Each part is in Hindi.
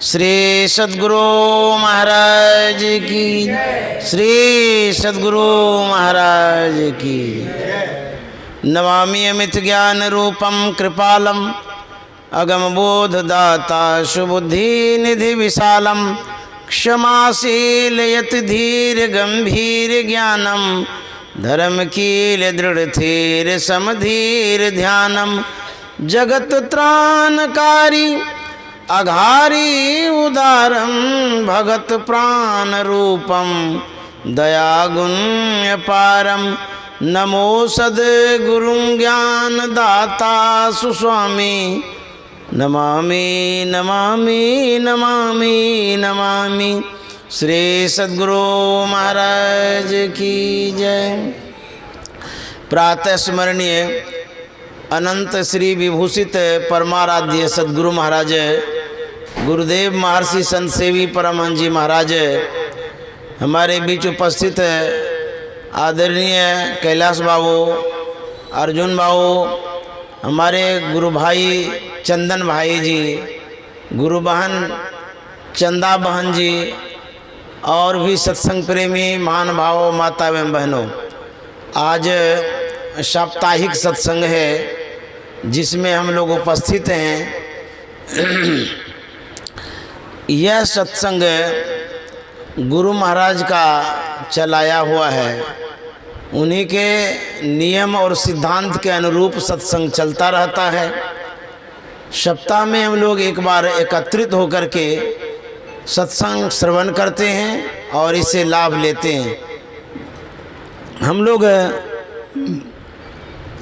श्री सद्गुरु महाराज की, श्री सद्गुरु महाराज की। नमामि अमित ज्ञान रूपम कृपालम अगम बोध दाता सुबुद्धि निधि विशालम क्षमाशील यति धीर गंभीर ज्ञानम धर्म कील दृढ़ थीर समधीर ध्यानम जगत त्राणकारी अघारी उदारम भगत प्राण रूपम दयागुण्य पारम नमो सद्गुरुं ज्ञान दाता सुस्वामी नमामि नमामि नमामि नमामि। श्री सद्गुरु महाराज की जय। प्रातः स्मरणीय अनंत श्री विभूषित परमाराध्य सद्गुरु महाराज गुरुदेव महर्षि संत सेवी परमहंस जी महाराज हमारे बीच उपस्थित आदरणीय कैलाश बाबू, अर्जुन बाबू, हमारे गुरु भाई चंदन भाई जी, गुरु बहन चंदा बहन जी और भी सत्संग प्रेमी महान भावों माता एवं बहनों, आज साप्ताहिक सत्संग है जिसमें हम लोग उपस्थित हैं। यह सत्संग गुरु महाराज का चलाया हुआ है, उन्हीं के नियम और सिद्धांत के अनुरूप सत्संग चलता रहता है। सप्ताह में हम लोग एक बार एकत्रित होकर के सत्संग श्रवण करते हैं और इससे लाभ लेते हैं। हम लोग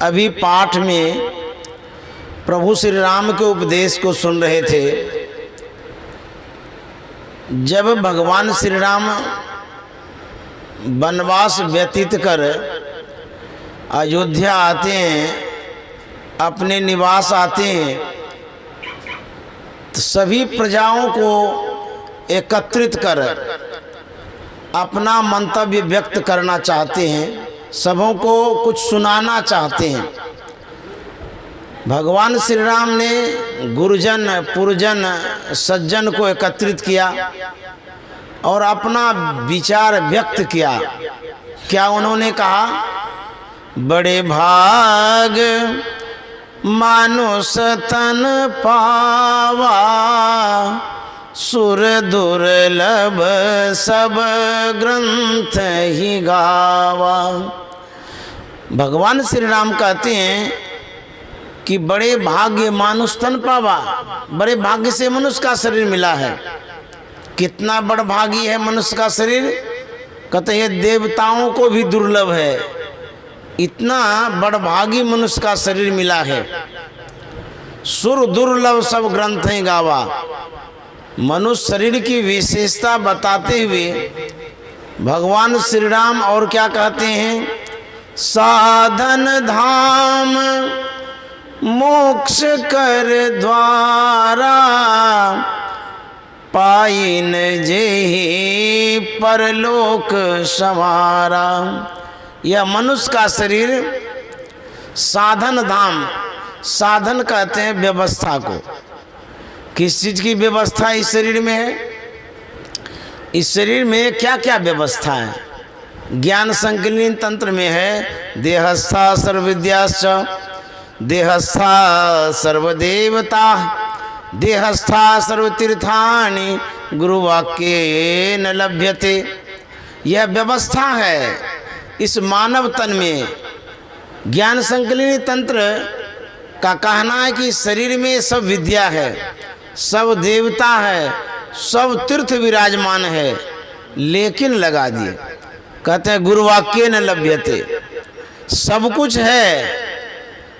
अभी पाठ में प्रभु श्री राम के उपदेश को सुन रहे थे। जब भगवान श्री राम वनवास व्यतीत कर अयोध्या आते हैं, अपने निवास आते हैं, तो सभी प्रजाओं को एकत्रित कर अपना मंतव्य व्यक्त करना चाहते हैं, सबों को कुछ सुनाना चाहते हैं। भगवान श्री राम ने गुरुजन पुरजन सज्जन को एकत्रित किया और अपना विचार व्यक्त किया। क्या उन्होंने कहा? बड़े भाग मानुष तन पावा सुर दुर्लभ सब ग्रंथ ही गावा। भगवान श्री राम कहते हैं कि बड़े भाग्य मानुष तन पावा, बड़े भाग्य से मनुष्य का शरीर मिला है। कितना बड़ भागी है मनुष्य का शरीर, कहते हैं देवताओं को भी दुर्लभ है, इतना बड़ भागी मनुष्य का शरीर मिला है। सुर दुर्लभ सब ग्रंथ ही गावा। मनुष्य शरीर की विशेषता बताते हुए भगवान श्री राम और क्या कहते हैं? साधन धाम मोक्ष कर द्वारा पाइन जेहि परलोक संवारा। यह मनुष्य का शरीर साधन धाम, साधन कहते हैं व्यवस्था को। किस चीज़ की व्यवस्था इस शरीर में है? इस शरीर में क्या क्या व्यवस्था है? ज्ञान संकलन तंत्र में है देहस्था सर्वविद्याश्च, देहस्था सर्वदेवता, देहस्था सर्वतीर्थानि गुरुवाक्ये न लभ्यते। यह व्यवस्था है इस मानव तन में। ज्ञान संकलन तंत्र का कहना है कि शरीर में सब विद्या है, सब देवता है, सब तीर्थ विराजमान है, लेकिन लगा दिए। कहते हैं गुरुवाक्ये न लभ्यते। सब कुछ है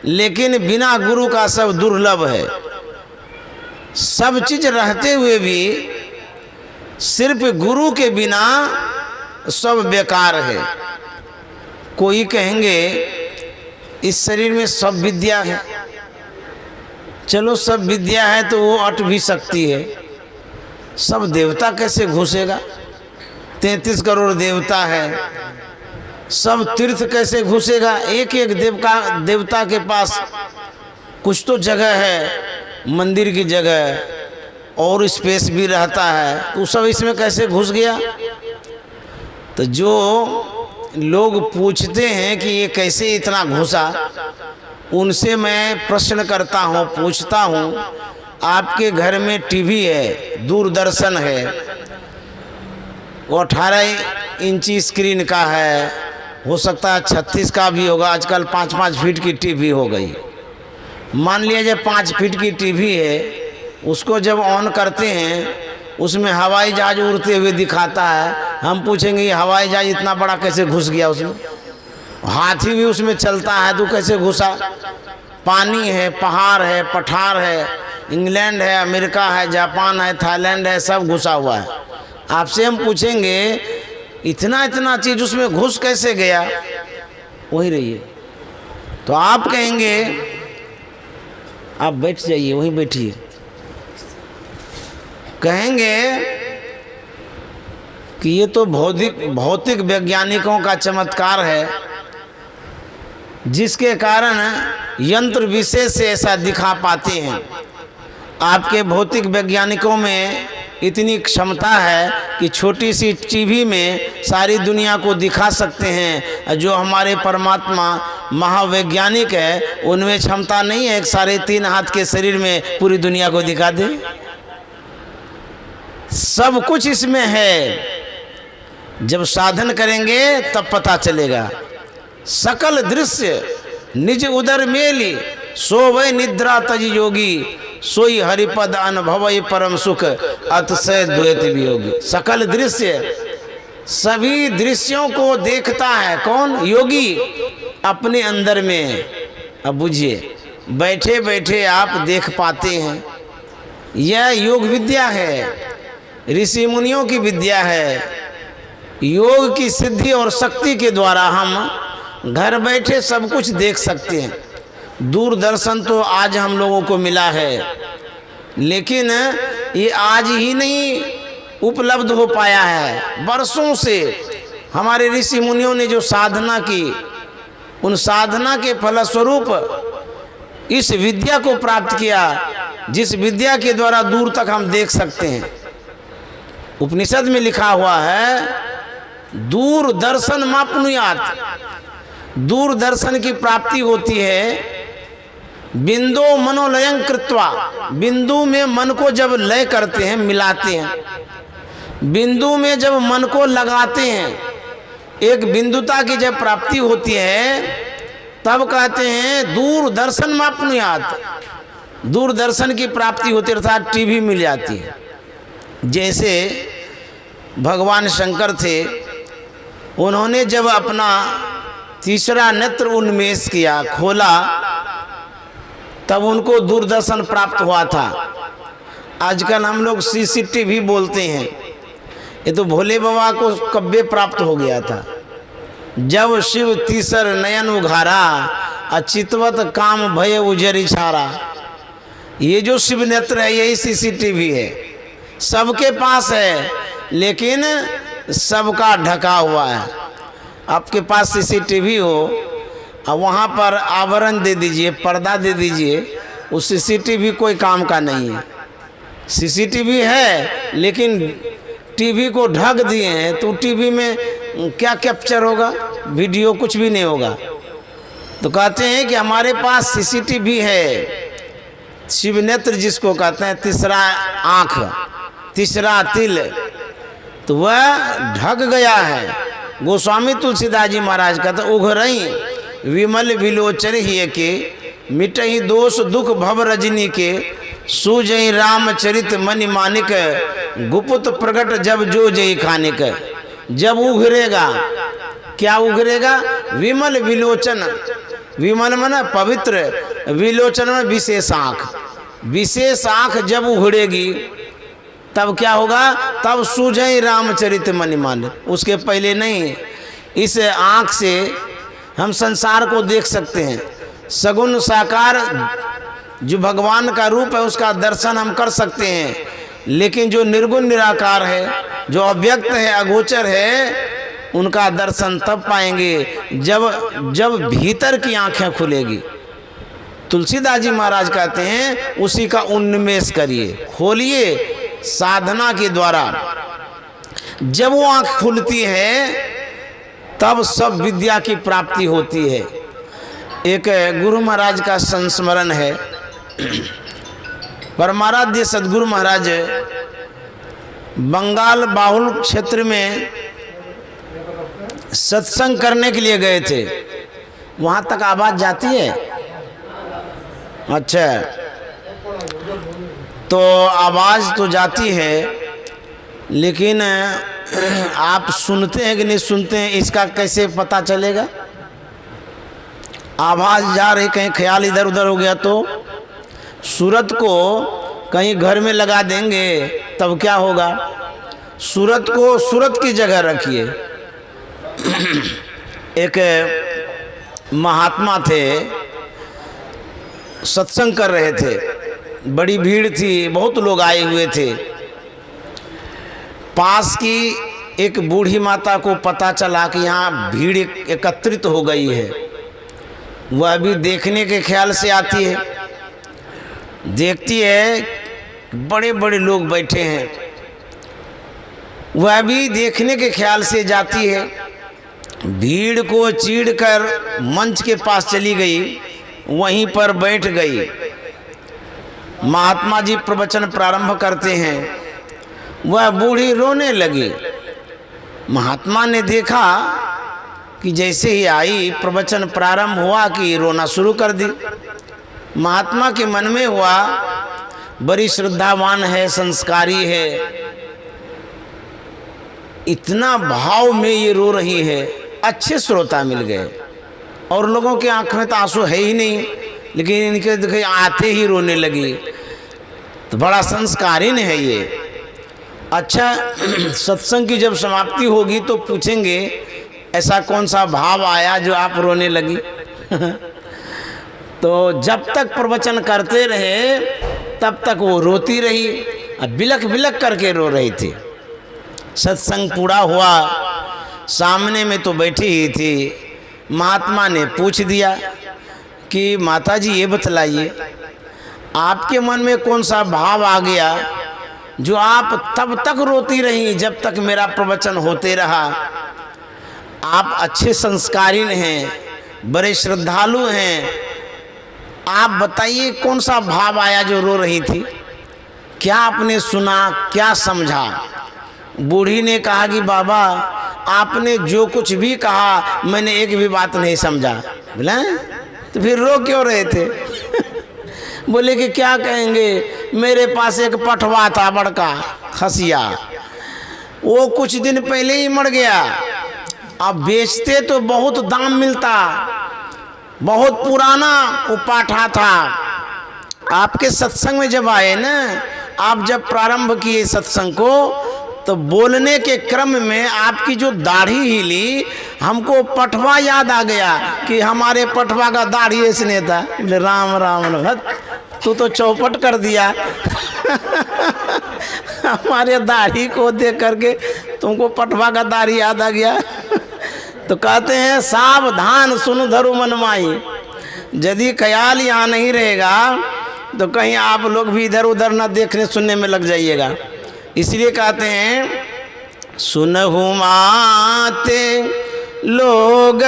लेकिन बिना गुरु का सब दुर्लभ है। सब चीज रहते हुए भी सिर्फ गुरु के बिना सब बेकार है। कोई कहेंगे इस शरीर में सब विद्या है। चलो सब विद्या है तो वो अट भी सकती है, सब देवता कैसे घुसेगा? 33 करोड़ देवता है, सब तीर्थ कैसे घुसेगा? एक एक देवता के पास कुछ तो जगह है, मंदिर की जगह, और स्पेस भी रहता है, तो सब इसमें कैसे घुस गया? तो जो लोग पूछते हैं कि ये कैसे इतना घुसा, उनसे मैं प्रश्न करता हूँ, पूछता हूँ, आपके घर में टीवी है, दूरदर्शन है, वो 18 इंची स्क्रीन का है, हो सकता है 36 का भी होगा, आजकल 5-5 फीट की टीवी हो गई। मान लिया जब 5 फीट की टीवी है, उसको जब ऑन करते हैं उसमें हवाई जहाज उड़ते हुए दिखाता है। हम पूछेंगे ये हवाई जहाज इतना बड़ा कैसे घुस गया उसमें? हाथी भी उसमें चलता है तो कैसे घुसा? पानी है, पहाड़ है, पठार है, इंग्लैंड है, अमेरिका है, जापान है, थाईलैंड है, सब घुसा हुआ है। आपसे हम पूछेंगे इतना इतना चीज उसमें घुस कैसे गया? वही रहिए। तो आप कहेंगे, आप बैठ जाइए, वहीं बैठिए, कहेंगे कि ये तो भौतिक वैज्ञानिकों का चमत्कार है, जिसके कारण यंत्र विशेष से ऐसा दिखा पाते हैं। आपके भौतिक वैज्ञानिकों में इतनी क्षमता है कि छोटी सी टीवी में सारी दुनिया को दिखा सकते हैं। जो हमारे परमात्मा महावैज्ञानिक है, उनमें क्षमता नहीं है 3.5 हाथ के शरीर में पूरी दुनिया को दिखा दे। सब कुछ इसमें है, जब साधन करेंगे तब पता चलेगा। सकल दृश्य निज उदर मेली, सोवै निद्रा तज योगी, सोई हरिपद अनुभवै परम सुख, अतिशय द्वैत वियोगी। सकल दृश्य, सभी दृश्यों को देखता है कौन? योगी अपने अंदर में। अब बुझिए, बैठे बैठे आप देख पाते हैं। यह योग विद्या है, ऋषि मुनियों की विद्या है। योग की सिद्धि और शक्ति के द्वारा हम घर बैठे सब कुछ देख सकते हैं। दूरदर्शन तो आज हम लोगों को मिला है, लेकिन ये आज ही नहीं उपलब्ध हो पाया है। वर्षों से हमारे ऋषि मुनियों ने जो साधना की, उन साधना के फलस्वरूप इस विद्या को प्राप्त किया, जिस विद्या के द्वारा दूर तक हम देख सकते हैं। उपनिषद में लिखा हुआ है, दूरदर्शन मापनुयात, दूरदर्शन की प्राप्ति होती है बिंदु मनोलयं कृत्वा। बिंदु में मन को जब लय करते हैं, मिलाते हैं, बिंदु में जब मन को लगाते हैं, एक बिंदुता की जब प्राप्ति होती है, तब कहते हैं दूरदर्शन मापनुयात। दूरदर्शन की प्राप्ति होती है, अर्थात टीवी मिल जाती है। जैसे भगवान शंकर थे, उन्होंने जब अपना तीसरा नेत्र उन्मेष किया, खोला, तब उनको दूरदर्शन प्राप्त हुआ था। आजकल हम लोग CCTV बोलते हैं, ये तो भोले बाबा को कब्बे प्राप्त हो गया था। जब शिव तीसर नयन उघारा, अचितवत काम भय उजर छारा। ये जो शिव नेत्र है, यही CCTV है, सबके पास है, लेकिन सबका ढका हुआ है। आपके पास CCTV हो, अब वहाँ पर आवरण दे दीजिए, पर्दा दे दीजिए, उस CCTV कोई काम का नहीं है। CCTV है, लेकिन टीवी को ढक दिए हैं, तो टीवी में क्या कैप्चर होगा? वीडियो कुछ भी नहीं होगा। तो कहते हैं कि हमारे पास CCTV है, शिव नेत्र जिसको कहते हैं, तीसरा आँख, तीसरा तिल, तो वह ढक गया है। गोस्वामी तुलसीदास जी महाराज कहते, उघरई विमल विलोचन ही के, मिटही दोष दुख भव रजनी के, सूजई रामचरित मनि मानिक, गुप्त प्रगट जब जो जय खानिक। जब उघरेगा, क्या उघरेगा? विमल विलोचन, विमल मन पवित्र, विलोचन में विशेष आँख। विशेष आँख जब उघड़ेगी तब क्या होगा? तब सूझई रामचरित मनि मानिक। उसके पहले नहीं। इस आँख से हम संसार को देख सकते हैं। सगुण साकार जो भगवान का रूप है, उसका दर्शन हम कर सकते हैं, लेकिन जो निर्गुण निराकार है, जो अव्यक्त है, अगोचर है, उनका दर्शन तब पाएंगे जब भीतर की आंखें खुलेगी। तुलसीदास जी महाराज कहते हैं उसी का उन्मेष करिए, खोलिए साधना के द्वारा। जब वो आँख खुलती है तब सब विद्या की प्राप्ति होती है। एक गुरु महाराज का संस्मरण है। परमाराध्य सदगुरु महाराज बंगाल बाहुल क्षेत्र में सत्संग करने के लिए गए थे। वहाँ तक आवाज़ जाती है? अच्छा, तो आवाज़ तो जाती है, लेकिन आप सुनते हैं कि नहीं सुनते हैं इसका कैसे पता चलेगा? आवाज़ जा रही, कहीं ख्याल इधर उधर हो गया तो सूरत को कहीं घर में लगा देंगे तब क्या होगा? सूरत को सूरत की जगह रखिए। एक महात्मा थे, सत्संग कर रहे थे, बड़ी भीड़ थी, बहुत लोग आए हुए थे। पास की एक बूढ़ी माता को पता चला कि यहाँ भीड़ एकत्रित हो गई है। वह भी देखने के ख्याल से आती है, देखती है बड़े बड़े लोग बैठे हैं, वह भी देखने के ख्याल से जाती है। भीड़ को चीढ़कर मंच के पास चली गई, वहीं पर बैठ गई। महात्मा जी प्रवचन प्रारंभ करते हैं, वह बूढ़ी रोने लगी। महात्मा ने देखा कि जैसे ही आई प्रवचन प्रारंभ हुआ कि रोना शुरू कर दी। महात्मा के मन में हुआ बड़ी श्रद्धावान है, संस्कारी है, इतना भाव में ये रो रही है। अच्छे श्रोता मिल गए और लोगों के आंख में तो आंसू है ही नहीं, लेकिन इनके देखे आते ही रोने लगी। तो बड़ा संस्कारीन है ये। अच्छा, सत्संग की जब समाप्ति होगी तो पूछेंगे ऐसा कौन सा भाव आया जो आप रोने लगी? तो जब तक प्रवचन करते रहे तब तक वो रोती रही, बिलख बिलख करके रो रही थी। सत्संग पूरा हुआ, सामने में तो बैठी ही थी। महात्मा ने पूछ दिया कि माता जी ये बतलाइए, आपके मन में कौन सा भाव आ गया जो आप तब तक रोती रही जब तक मेरा प्रवचन होते रहा? आप अच्छे संस्कारीन हैं, बड़े श्रद्धालु हैं, आप बताइए कौन सा भाव आया जो रो रही थी? क्या आपने सुना, क्या समझा? बूढ़ी ने कहा कि बाबा आपने जो कुछ भी कहा मैंने एक भी बात नहीं समझा। बोला तो फिर रो क्यों रहे थे? बोले कि क्या कहेंगे, मेरे पास एक पठवा था बड़का खसिया, वो कुछ दिन पहले ही मर गया। अब बेचते तो बहुत दाम मिलता, बहुत पुराना वो पाठा था। आपके सत्संग में जब आए ना, आप जब प्रारंभ किए सत्संग को, तो बोलने के क्रम में आपकी जो दाढ़ी हिली, हमको पठवा याद आ गया कि हमारे पठवा का दाढ़ी इसने था। राम राम, तू तो चौपट कर दिया। हमारे दाढ़ी को देख करके तुमको पठवा का दाढ़ी याद आ गया। तो कहते हैं सावधान सुन धरु मन माई। यदि ख्याल यहाँ नहीं रहेगा तो कहीं आप लोग भी इधर उधर न देखने सुनने में लग जाइएगा। इसलिए कहते हैं सुनहु माते लोग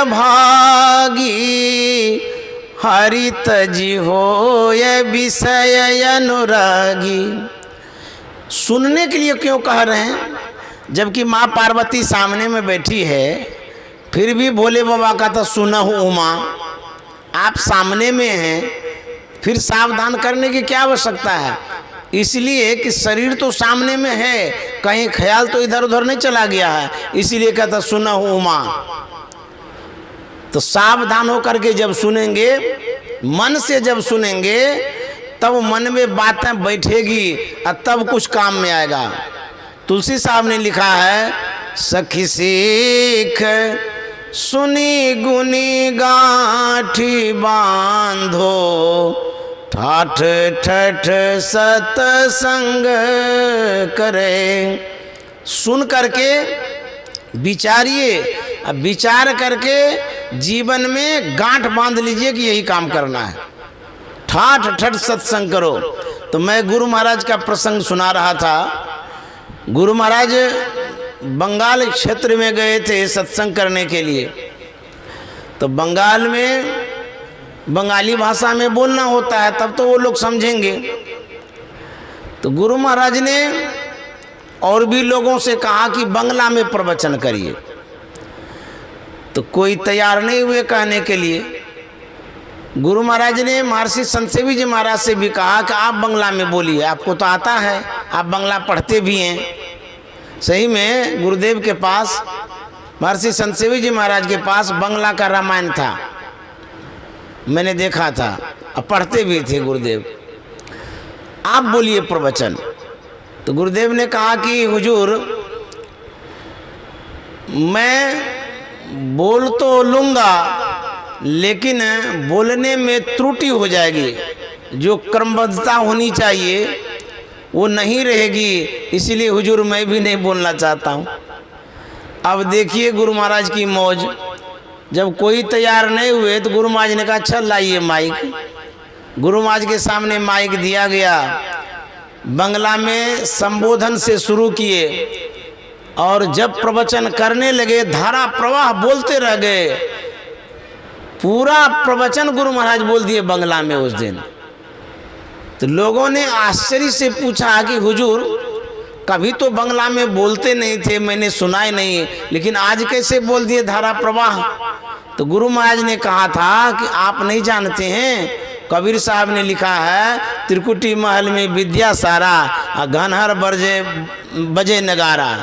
भागी, हरि तजी होय विषय अनुरागी। सुनने के लिए क्यों कह रहे हैं? जबकि माँ पार्वती सामने में बैठी है, फिर भी भोले बाबा का तो सुनहु उमा, आप सामने में हैं, फिर सावधान करने की क्या आवश्यकता है? इसलिए कि शरीर तो सामने में है, कहीं ख्याल तो इधर उधर नहीं चला गया है, इसीलिए कहता सुनहु उमा। तो सावधान होकर के जब सुनेंगे, मन से जब सुनेंगे, तब मन में बातें बैठेगी और तब कुछ काम में आएगा। तुलसी साहब ने लिखा है, सखी सीख सुनी गुनी गांठी बांधो, ठाठ ठठ सतसंग करे। सुन करके विचारिए, अब विचार करके जीवन में गांठ बांध लीजिए कि यही काम करना है। ठाठ ठठ सत्संग करो। तो मैं गुरु महाराज का प्रसंग सुना रहा था। गुरु महाराज बंगाल क्षेत्र में गए थे सत्संग करने के लिए। तो बंगाल में बंगाली भाषा में बोलना होता है, तब तो वो लोग समझेंगे। तो गुरु महाराज ने और भी लोगों से कहा कि बंगला में प्रवचन करिए। तो कोई तैयार नहीं हुए कहने के लिए। गुरु महाराज ने महर्षि संत सेवी जी महाराज से भी कहा कि आप बंगला में बोलिए, आपको तो आता है, आप बंगला पढ़ते भी हैं। सही में गुरुदेव के पास, महर्षि संत सेवी जी महाराज के पास बंगला का रामायण था, मैंने देखा था, अब पढ़ते भी थे गुरुदेव। आप बोलिए प्रवचन। तो गुरुदेव ने कहा कि हुजूर मैं बोल तो लूँगा, लेकिन बोलने में त्रुटि हो जाएगी, जो क्रमबद्धता होनी चाहिए वो नहीं रहेगी, इसलिए हुजूर मैं भी नहीं बोलना चाहता हूँ। अब देखिए गुरु महाराज की मौज। जब कोई तैयार नहीं हुए तो गुरु महाराज ने कहा अच्छा लाइए माइक। गुरु महाराज के सामने माइक दिया गया, बंगला में संबोधन से शुरू किए और जब प्रवचन करने लगे धारा प्रवाह बोलते रह गए। पूरा प्रवचन गुरु महाराज बोल दिए बंगला में उस दिन। तो लोगों ने आश्चर्य से पूछा कि हुजूर कभी तो बंगला में बोलते नहीं थे, मैंने सुना ही नहीं, लेकिन आज कैसे बोल दिए धारा प्रवाह। तो गुरु महाराज ने कहा था कि आप नहीं जानते हैं, कबीर साहब ने लिखा है त्रिकुटी महल में विद्या सारा, घनहर बरजे बजे नगारा,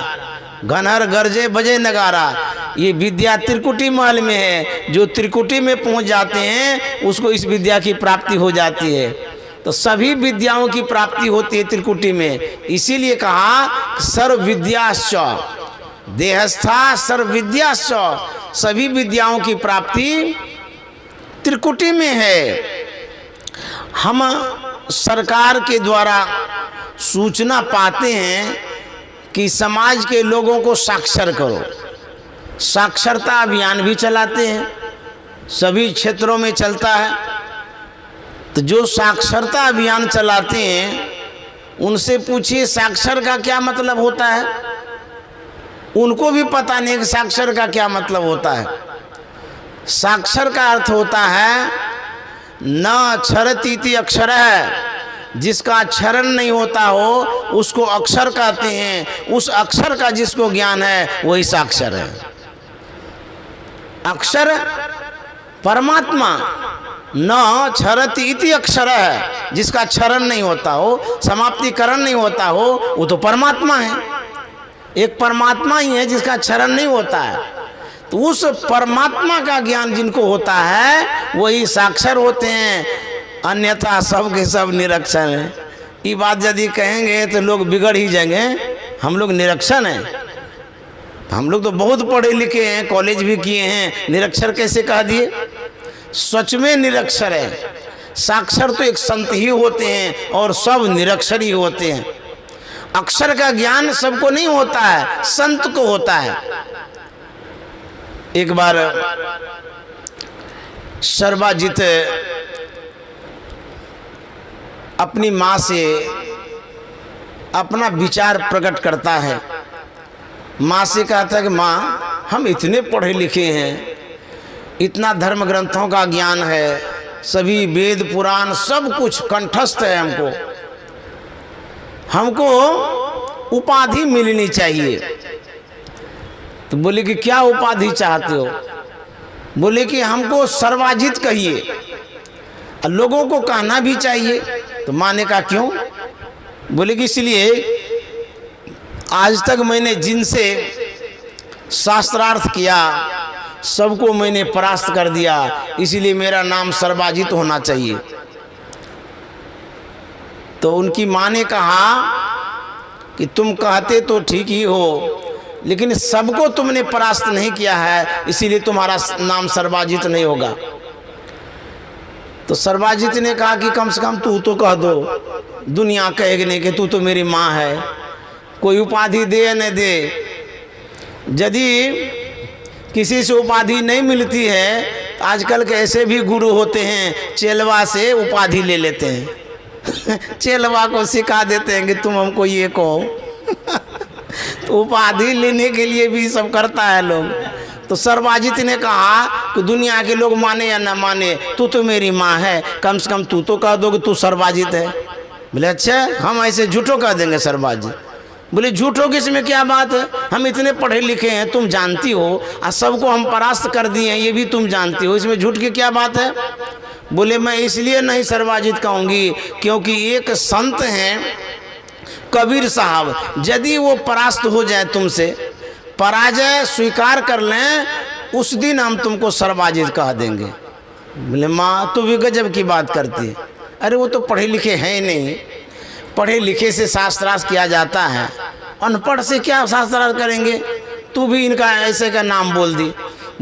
घनहर गरजे बजे नगारा। ये विद्या त्रिकुटी महल में है, जो त्रिकुटी में पहुंच जाते हैं उसको इस विद्या की प्राप्ति हो जाती है। तो सभी विद्याओं की प्राप्ति होती है त्रिकुटी में। इसीलिए कहा सर्व विद्याश्च देहस्था सर्व विद्याश्च, सभी विद्याओं की प्राप्ति त्रिकुटी में है। हम सरकार के द्वारा सूचना पाते हैं कि समाज के लोगों को साक्षर करो, साक्षरता अभियान भी चलाते हैं, सभी क्षेत्रों में चलता है। तो जो साक्षरता अभियान चलाते हैं उनसे पूछिए साक्षर का क्या मतलब होता है। उनको भी पता नहीं कि साक्षर का क्या मतलब होता है। साक्षर का अर्थ होता है न क्षरतीति अक्षर है, जिसका अक्षरण नहीं होता हो उसको अक्षर कहते हैं। उस अक्षर का जिसको ज्ञान है वही साक्षर है। अक्षर परमात्मा, न क्षरति इति अक्षर है, जिसका क्षरण नहीं होता हो, समाप्तिकरण नहीं होता हो, वो तो परमात्मा है। एक परमात्मा ही है जिसका क्षरण नहीं होता है। तो उस परमात्मा का ज्ञान जिनको होता है वही साक्षर होते हैं, अन्यथा सब के सब निरक्षर हैं। ये बात यदि कहेंगे तो लोग बिगड़ ही जाएंगे। हम लोग निरक्षर हैं, हम लोग तो बहुत पढ़े लिखे हैं, कॉलेज भी किए हैं, निरक्षर कैसे कह दिए। सच में निरक्षर है। साक्षर तो एक संत ही होते हैं और सब निरक्षर ही होते हैं। अक्षर का ज्ञान सबको नहीं होता है, संत को होता है। एक बार सर्वाजित अपनी माँ से अपना विचार प्रकट करता है। माँ से कहता है कि माँ हम इतने पढ़े लिखे हैं, इतना धर्म ग्रंथों का ज्ञान है, सभी वेद पुराण सब कुछ कंठस्थ है, हमको उपाधि मिलनी चाहिए। तो बोले कि क्या उपाधि चाहते हो। बोले कि हमको सर्वाजित कहिए, और लोगों को कहना भी चाहिए। तो माँ ने कहा क्यों। बोले कि इसलिए आज तक मैंने जिनसे शास्त्रार्थ किया सबको मैंने परास्त कर दिया, इसलिए मेरा नाम सर्वाजित होना चाहिए। तो उनकी माँ ने कहा कि तुम कहते तो ठीक ही हो, लेकिन सबको तुमने परास्त नहीं किया है, इसीलिए तुम्हारा नाम सर्वाजित नहीं होगा। तो सर्वाजित ने कहा कि कम से कम तू तो कह दो, दुनिया कहेगी कि तू तो मेरी माँ है, कोई उपाधि दे या न दे। यदि किसी से उपाधि नहीं मिलती है आजकल के ऐसे भी गुरु होते हैं, चेलवा से उपाधि ले लेते हैं चेलवा को सिखा देते हैं कि तुम हमको ये कहो तो उपाधि लेने के लिए भी सब करता है लोग। तो सर्वजित ने कहा कि दुनिया के लोग माने या ना माने, तू तो मेरी माँ है, कम से कम तू तो कह दो कि तू सर्वजित है। बोले अच्छा, हम ऐसे झूठो कह देंगे सर्वजित। बोले झूठो किस में क्या बात है, हम इतने पढ़े लिखे हैं, तुम जानती हो, और सबको हम परास्त कर दिए हैं, ये भी तुम जानती हो, इसमें झूठ की क्या बात है। बोले मैं इसलिए नहीं सर्वजित कहूँगी क्योंकि एक संत हैं कबीर साहब, यदि वो परास्त हो जाए तुमसे, पराजय स्वीकार कर लें, उस दिन हम तुमको सर्वजित कह देंगे। बोले माँ तू भी गजब की बात करती है। अरे वो तो पढ़े लिखे हैं ही नहीं, पढ़े लिखे से शास्त्रार्थ किया जाता है, अनपढ़ से क्या शास्त्रार्थ करेंगे। तू भी इनका ऐसे का नाम बोल दी।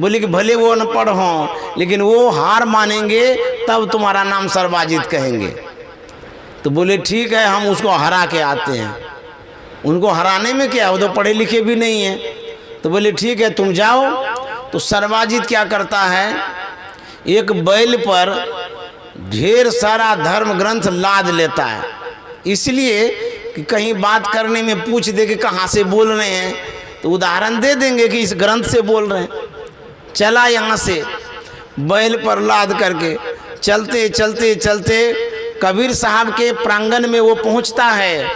बोले कि भले वो अनपढ़ हों लेकिन वो हार मानेंगे तब तुम्हारा नाम सर्वजित कहेंगे। तो बोले ठीक है, हम उसको हरा के आते हैं। उनको हराने में क्या, वो तो पढ़े लिखे भी नहीं हैं। तो बोले ठीक है तुम जाओ। तो सर्वजित क्या करता है, एक बैल पर ढेर सारा धर्म ग्रंथ लाद लेता है, इसलिए कि कहीं बात करने में पूछ दे कि कहाँ से बोल रहे हैं, तो उदाहरण दे देंगे कि इस ग्रंथ से बोल रहे हैं। चला यहाँ से बैल पर लाद करके चलते चलते चलते कबीर साहब के प्रांगण में वो पहुँचता है।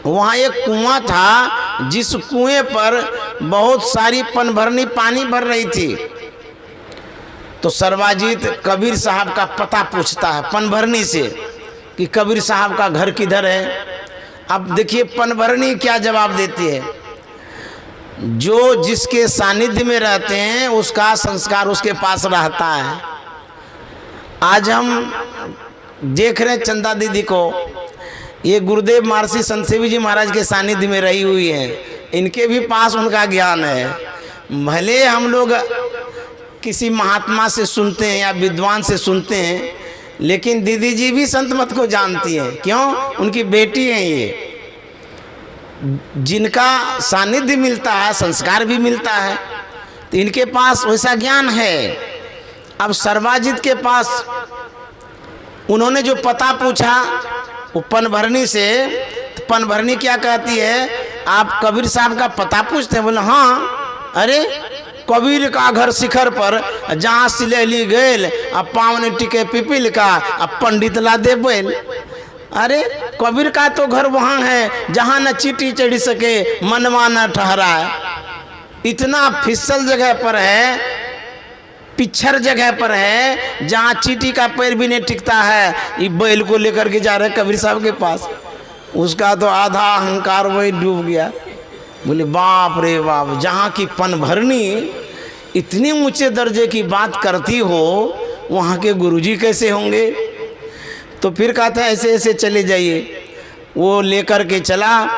वहाँ एक कुआं था, जिस कुएं पर बहुत सारी पनभरनी पानी भर रही थी। तो सर्वजित कबीर साहब का पता पूछता है पनभरनी से कि कबीर साहब का घर किधर है। अब देखिए पनभरनी क्या जवाब देती है, जो जिसके सानिध्य में रहते हैं उसका संस्कार उसके पास रहता है। आज हम देख रहे हैं चंदा दीदी को, ये गुरुदेव महर्षि संत सेवी जी महाराज के सानिध्य में रही हुई है, इनके भी पास उनका ज्ञान है। भले हम लोग किसी महात्मा से सुनते हैं या विद्वान से सुनते हैं, लेकिन दीदी जी भी संत मत को जानती हैं। क्यों, उनकी बेटी हैं ये, जिनका सानिध्य मिलता है संस्कार भी मिलता है, तो इनके पास वैसा ज्ञान है। अब सर्वजित के पास उन्होंने जो पता पूछा वो पनभरनी से, तो पनभरनी क्या कहती है, आप कबीर साहब का पता पूछते हैं। बोले हाँ, अरे कबीर का घर शिखर पर जहाँ सिलेली गेल, अब पावन टिके पिपिल का, अब पंडित ला दे बैल। अरे कबीर का तो घर वहाँ है जहाँ न चीटी चढ़ सके मनवा न ठहराए। इतना फिसल जगह पर है, पिछड़ जगह पर है, जहाँ चीटी का पैर भी नहीं टिकता है। ये बैल को लेकर के जा रहे कबीर साहब के पास, उसका तो आधा अहंकार वही डूब गया। बोले बाप रे बाप, जहाँ की पनभरनी इतनी ऊंचे दर्जे की बात करती हो, वहाँ के गुरुजी कैसे होंगे। तो फिर कहता है ऐसे ऐसे चले जाइए। वो लेकर के चला।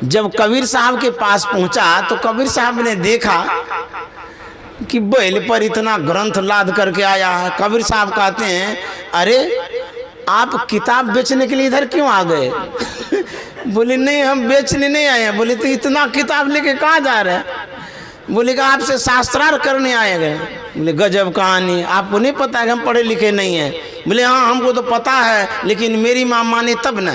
जब कबीर साहब के पास पहुँचा तो कबीर साहब ने देखा कि बैल पर इतना ग्रंथ लाद करके आया है। कबीर साहब कहते हैं अरे आप किताब बेचने के लिए इधर क्यों आ गए बोले नहीं हम बेचने नहीं आए हैं। बोले तो इतना किताब लेके कहाँ जा रहे हैं। बोले कि आपसे शास्त्रार्थ करने आए गए। बोले गजब कहानी, आपको नहीं पता है कि हम पढ़े लिखे नहीं हैं। बोले हाँ हमको तो पता है, लेकिन मेरी माँ माने तब ना।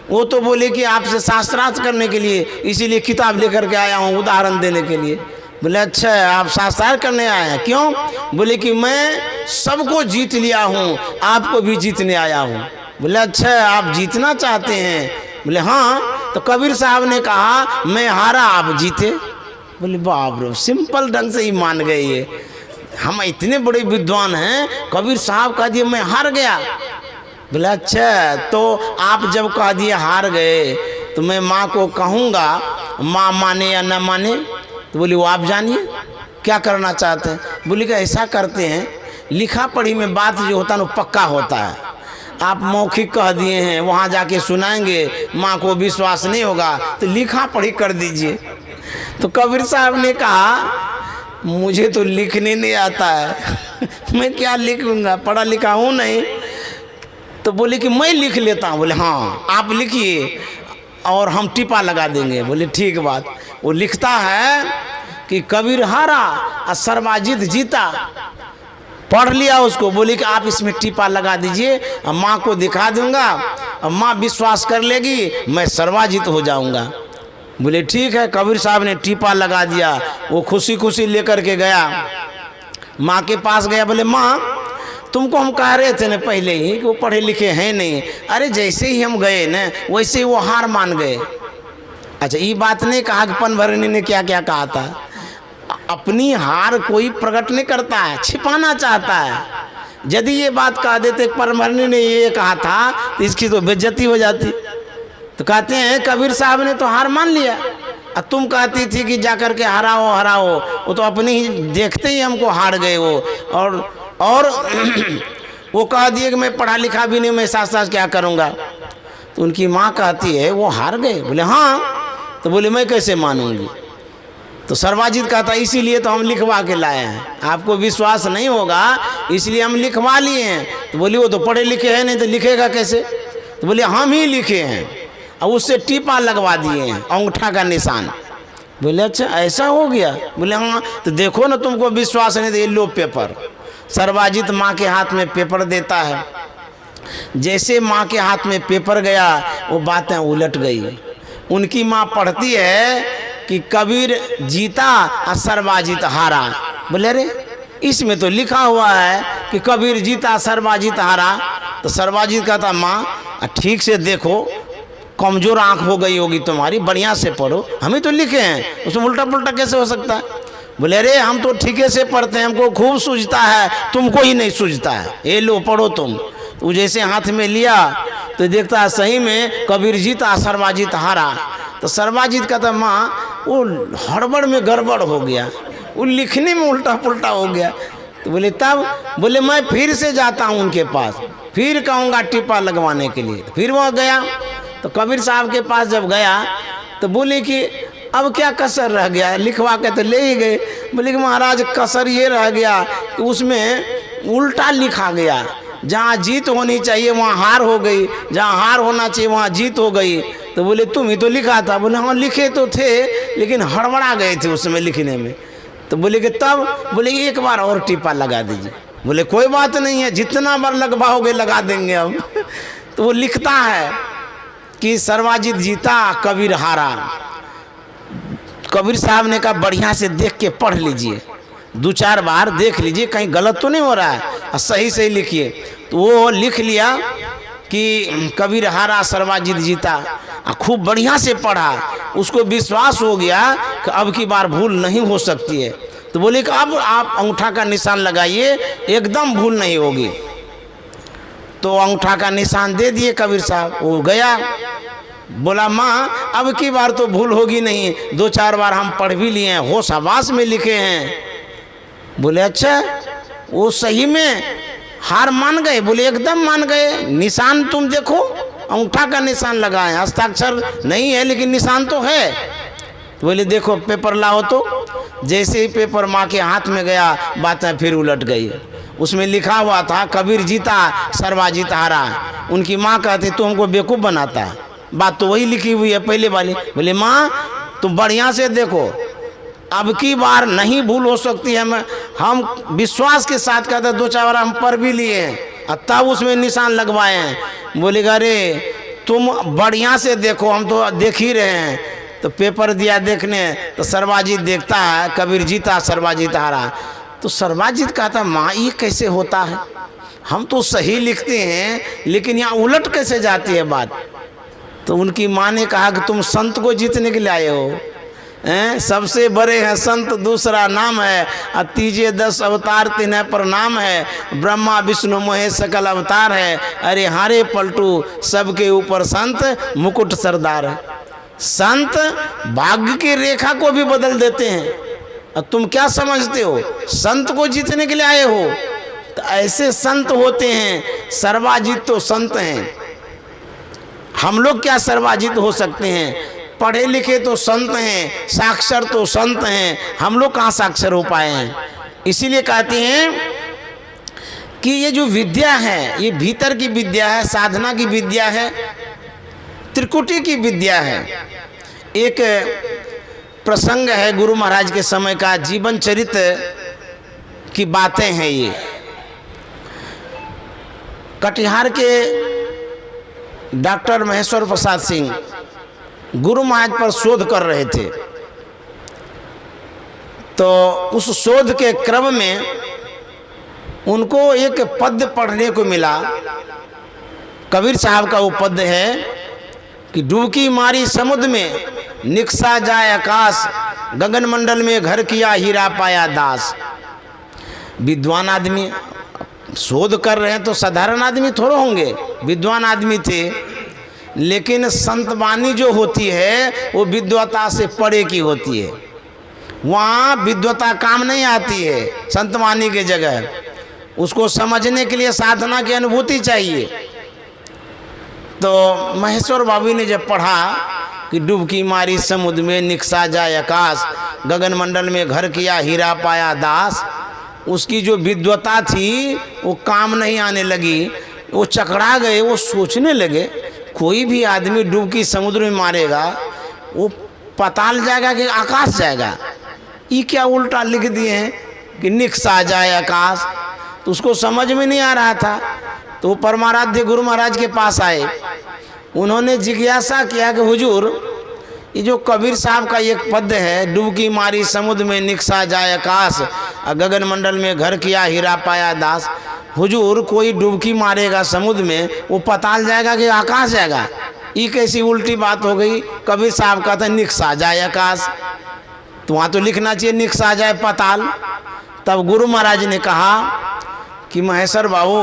वो तो बोले कि आपसे शास्त्रार्थ करने के लिए इसीलिए किताब लेकर के आया हूँ उदाहरण देने के लिए। बोले अच्छा आप शास्त्रार्थ करने आए हैं, क्यों। बोले कि मैं सबको जीत लिया हूँ, आपको भी जीतने आया हूँ। बोले अच्छा आप जीतना चाहते हैं। बोले हाँ। तो कबीर साहब ने कहा मैं हारा आप जीते। बोले बाप रे, सिंपल ढंग से ही मान गए ये। हम इतने बड़े विद्वान हैं, कबीर साहब कह दिए मैं हार गया। बोले अच्छा तो आप जब कह दिए हार गए तो मैं माँ को कहूँगा, माँ माने या न माने। तो बोली वो आप जानिए क्या करना चाहते हैं। बोली कि ऐसा करते हैं, लिखा पढ़ी में बात जो होता है वो पक्का होता है। आप मौखिक कह दिए हैं, वहाँ जाके सुनाएंगे, माँ को विश्वास नहीं होगा, तो लिखा पढ़ी कर दीजिए। तो कबीर साहब ने कहा मुझे तो लिखने नहीं आता है मैं क्या लिखूंगा, पढ़ा लिखा हूँ नहीं। तो बोले कि मैं लिख लेता हूँ। बोले हाँ आप लिखिए और हम टिपा लगा देंगे। बोले ठीक बात। वो लिखता है कि कबीर हारा और सर्वाजित जीता। पढ़ लिया उसको, बोली कि आप इसमें टीपा लगा दीजिए, अब माँ को दिखा दूंगा, अब माँ विश्वास कर लेगी, मैं सर्वाजित हो जाऊंगा। बोले ठीक है। कबीर साहब ने टीपा लगा दिया। वो खुशी खुशी लेकर के गया, माँ के पास गया। बोले माँ, तुमको हम कह रहे थे ना पहले ही कि वो पढ़े लिखे हैं नहीं। अरे जैसे ही हम गए ना वैसे ही वो हार मान गए। अच्छा, ये बात नहीं कहा कि पनभरनी ने क्या क्या कहा था। अपनी हार कोई प्रकट नहीं करता है, छिपाना चाहता है। यदि ये बात कह देते पनभरनी ने ये कहा था तो इसकी तो बेइज्जती हो जाती। तो कहते हैं कबीर साहब ने तो हार मान लिया, और तुम कहती थी कि जाकर के हराओ हराओ, वो तो अपनी ही देखते ही हमको हार गए वो। और वो कह दिए कि मैं पढ़ा लिखा भी नहीं, मैं साथ साथ क्या करूँगा। तो उनकी माँ कहती है वो हार गए। बोले हाँ। तो बोले मैं कैसे मानूंगी। तो सर्वाजित कहता इसीलिए तो हम लिखवा के लाए हैं, आपको विश्वास नहीं होगा इसलिए हम लिखवा लिए हैं। तो बोली वो तो पढ़े लिखे हैं नहीं तो लिखेगा कैसे। तो बोले हम ही लिखे हैं, और उससे टीपा लगवा दिए हैं, अंगूठा का निशान। बोले अच्छा ऐसा हो गया। बोले हाँ। तो देखो ना तुमको विश्वास नहीं तो ये लो पेपर। सर्वाजित माँ के हाथ में पेपर देता है। जैसे माँ के हाथ में पेपर गया वो बातें उलट गई। उनकी माँ पढ़ती है कि कबीर जीता और सर्वाजित हारा। बोले अरे इसमें तो लिखा हुआ है कि कबीर जीता सर्वाजित हारा। तो सर्वाजित कहता माँ ठीक से देखो, कमजोर आंख हो गई होगी तुम्हारी, बढ़िया से पढ़ो, हमें तो लिखे हैं, उसमें उल्टा पुल्टा कैसे हो सकता है। बोले अरे हम तो ठीके से पढ़ते हैं, हमको खूब सूझता है, तुमको ही नहीं सूझता है, ये लो पढ़ो तुम। तो जैसे हाथ में लिया तो देखता है सही में कबीर जीता सर्वाजित हारा। तो सर्वाजित का तो माँ वो हड़बड़ में गड़बड़ हो गया, वो लिखने में उल्टा पुल्टा हो गया। तो बोले तब, बोले मैं फिर से जाता हूँ उनके पास, फिर कहूँगा टिप्पा लगवाने के लिए। फिर वो गया। तो कबीर साहब के पास जब गया तो बोले कि अब क्या कसर रह गया, लिखवा के तो ले ही गए। बोले कि महाराज कसर ये रह गया कि उसमें उल्टा लिखा गया, जहाँ जीत होनी चाहिए वहाँ हार हो गई, जहाँ हार होना चाहिए वहाँ जीत हो गई। तो बोले तुम ही तो लिखा था। बोले हाँ लिखे तो थे लेकिन हड़बड़ा गए थे उसमें लिखने में। तो बोले कि तब, बोले एक बार और टिप्पा लगा दीजिए। बोले कोई बात नहीं है, जितना बार लगवाओगे लगा देंगे हम। तो वो लिखता है कि सर्वाजित जीता कबीर हारा। कबीर साहब ने कहा बढ़िया से देख के पढ़ लीजिए, 2-4 बार देख लीजिए कहीं गलत तो नहीं हो रहा है, और सही सही लिखिए। तो वो लिख लिया कि कबीर हारा सर्वाजित जीता, खूब बढ़िया से पढ़ा। उसको विश्वास हो गया कि अब की बार भूल नहीं हो सकती है। तो बोले कि अब आप अंगूठा का निशान लगाइए, एकदम भूल नहीं होगी। तो अंगूठा का निशान दे दिए कबीर साहब। वो गया, बोला माँ अब की बार तो भूल होगी नहीं, 2-4 बार हम पढ़ भी लिए हैं, होश हवास में लिखे हैं। बोले अच्छा, वो सही में हार मान गए। बोले एकदम मान गए, निशान तुम देखो, अंगूठा का निशान लगाए, हस्ताक्षर नहीं है लेकिन निशान तो है। तो बोले देखो पेपर लाओ। तो जैसे ही पेपर माँ के हाथ में गया बातें फिर उलट गई। उसमें लिखा हुआ था कबीर जीता सर्वाजित हारा। उनकी माँ कहती तू हमको बेवकूफ़ बनाता है, बात तो वही लिखी हुई है पहले वाली। बोले माँ तुम बढ़िया से देखो, अब की बार नहीं भूल हो सकती है। हम विश्वास के साथ कहते 2-4 बार हम पढ़ भी लिए हैं और तब उसमें निशान लगवाए हैं। बोले अरे तुम बढ़िया से देखो, हम तो देख ही रहे हैं। तो पेपर दिया देखने, तो सर्वाजित देखता है कबीर जीता सर्वाजित हारा। तो सर्वाजित कहता माँ ये कैसे होता है, हम तो सही लिखते हैं लेकिन यहाँ उलट कैसे जाती है बात। तो उनकी माँ ने कहा कि तुम संत को जीतने के लिए आए हो, सबसे बड़े हैं संत दूसरा नाम है, और तीजे 10 अवतार तिन्हें प्रणाम है, ब्रह्मा विष्णु महेश सकल अवतार है, अरे हारे पलटू सबके ऊपर संत मुकुट सरदार है। संत भाग्य की रेखा को भी बदल देते हैं, और तुम क्या समझते हो संत को जीतने के लिए आए हो। तो ऐसे संत होते हैं, सर्वाजित तो संत हैं। हम लोग क्या सर्वाजित हो सकते हैं, पढ़े लिखे तो संत हैं, साक्षर तो संत हैं, हम लोग कहाँ साक्षर हो पाए हैं। इसीलिए कहते हैं कि ये जो विद्या है ये भीतर की विद्या है, साधना की विद्या है, त्रिकुटी की विद्या है। एक प्रसंग है गुरु महाराज के समय का, जीवन चरित्र की बातें हैं ये। कटिहार के डॉक्टर महेश्वर प्रसाद सिंह गुरु महाराज पर शोध कर रहे थे, तो उस शोध के क्रम में उनको एक पद्य पढ़ने को मिला। कबीर साहब का वो पद्य है कि डुबकी मारी समुद्र में, निकसा जाए आकाश, गगन मंडल में घर किया हीरा पाया दास। विद्वान आदमी शोध कर रहे हैं तो साधारण आदमी थोड़े होंगे, विद्वान आदमी थे, लेकिन संतवाणी जो होती है वो विद्वता से परे की होती है। वहाँ विद्वता काम नहीं आती है संतवाणी के जगह, उसको समझने के लिए साधना की अनुभूति चाहिए। तो महेश्वर बाबू ने जब पढ़ा कि डुबकी मारी समुद्र में, निकसा जाए आकाश, गगन मंडल में घर किया हीरा पाया दास, उसकी जो विद्वता थी वो काम नहीं आने लगी। वो चकरा गए, वो सोचने लगे कोई भी आदमी डुबकी समुद्र में मारेगा वो पाताल जाएगा कि आकाश जाएगा? ये क्या उल्टा लिख दिए हैं कि निकसा जाए आकाश। तो उसको समझ में नहीं आ रहा था, तो वो परमाराध्य गुरु महाराज के पास आए। उन्होंने जिज्ञासा किया कि हुजूर, ये जो कबीर साहब का एक पद्य है, डुबकी मारी समुद्र में, निकसा जाए आकाश, गगन मंडल में घर किया हीरा पाया दास, हुजूर कोई डुबकी मारेगा समुद्र में वो पाताल जाएगा कि आकाश जाएगा? ये कैसी उल्टी बात हो गई? कबीर साहब कहते हैं निकसा जाए आकाश, तो वहाँ तो लिखना चाहिए निकसा जाए पाताल। तब गुरु महाराज ने कहा कि महेश्वर बाबू,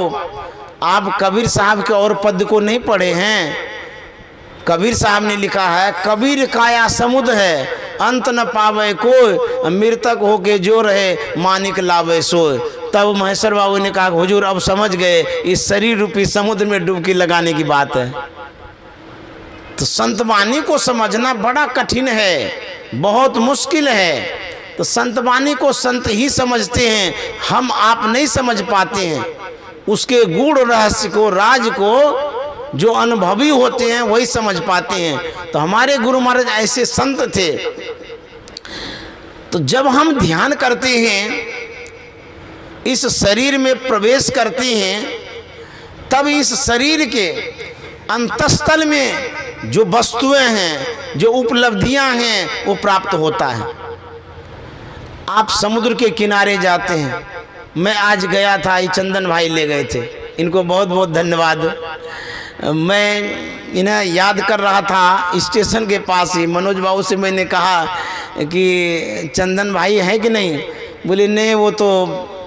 आप कबीर साहब के और पद्य को नहीं पढ़े हैं। कबीर साहब ने लिखा है, कबीर काया समुद्र है, अंत न पावे कोई, मृतक होके जो रहे मानिक लावे सोए। तब महेश्वर बाबू ने कहा हुजूर अब समझ गए, इस शरीर रूपी समुद्र में डुबकी लगाने की बात है। तो संतवाणी को समझना बड़ा कठिन है, बहुत मुश्किल है। तो संतवाणी को संत ही समझते हैं, हम आप नहीं समझ पाते हैं। उसके गूढ़ रहस्य को, राज को जो अनुभवी होते हैं वही समझ पाते हैं। तो हमारे गुरु महाराज ऐसे संत थे। तो जब हम ध्यान करते हैं, इस शरीर में प्रवेश करते हैं, तब इस शरीर के अंतस्थल में जो वस्तुएं हैं, जो उपलब्धियां हैं, वो प्राप्त होता है। आप समुद्र के किनारे जाते हैं, मैं आज गया था, ये चंदन भाई ले गए थे, इनको बहुत बहुत धन्यवाद। मैं इन्हें याद कर रहा था स्टेशन के पास ही, मनोज बाबू से मैंने कहा कि चंदन भाई है कि नहीं? बोले नहीं, वो तो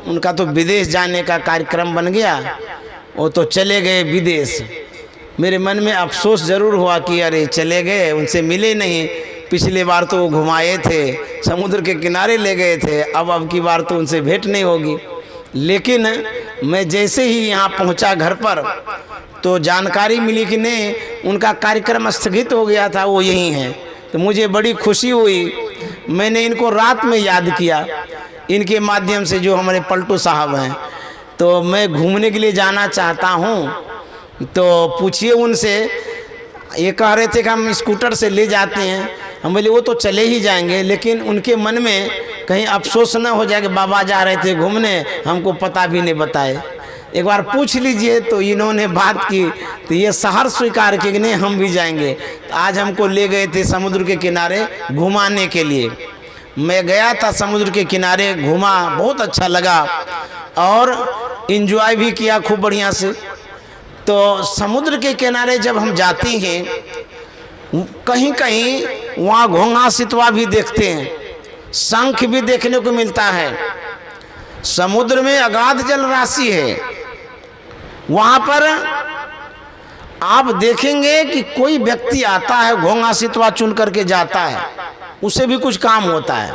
उनका तो विदेश जाने का कार्यक्रम बन गया, वो तो चले गए विदेश। मेरे मन में अफसोस ज़रूर हुआ कि अरे चले गए, उनसे मिले नहीं। पिछली बार तो वो घुमाए थे, समुद्र के किनारे ले गए थे, अब की बार तो उनसे भेंट नहीं होगी। लेकिन मैं जैसे ही यहाँ पहुँचा घर पर, तो जानकारी मिली कि नहीं, उनका कार्यक्रम स्थगित हो गया था, वो यहीं हैं। तो मुझे बड़ी खुशी हुई। मैंने इनको रात में याद किया, इनके माध्यम से, जो हमारे पलटू साहब हैं। तो मैं घूमने के लिए जाना चाहता हूँ, तो पूछिए उनसे। ये कह रहे थे कि हम स्कूटर से ले जाते हैं। हम बोले वो तो चले ही जाएंगे, लेकिन उनके मन में कहीं अफसोस न हो जाए कि बाबा जा रहे थे घूमने, हमको पता भी नहीं बताए। एक बार पूछ लीजिए। तो इन्होंने बात की, तो ये शहर स्वीकार किए कि नहीं हम भी जाएंगे। तो आज हमको ले गए थे समुद्र के किनारे घुमाने के लिए। मैं गया था समुद्र के किनारे, घूमा, बहुत अच्छा लगा और इन्जॉय भी किया खूब बढ़िया से। तो समुद्र के किनारे जब हम जाते हैं, कहीं कहीं वहाँ घोंघा सितवा भी देखते हैं, शंख भी देखने को मिलता है। समुद्र में अगाध जल राशि है। वहाँ पर आप देखेंगे कि कोई व्यक्ति आता है, घोंघा सितवा चुन करके जाता है, उसे भी कुछ काम होता है।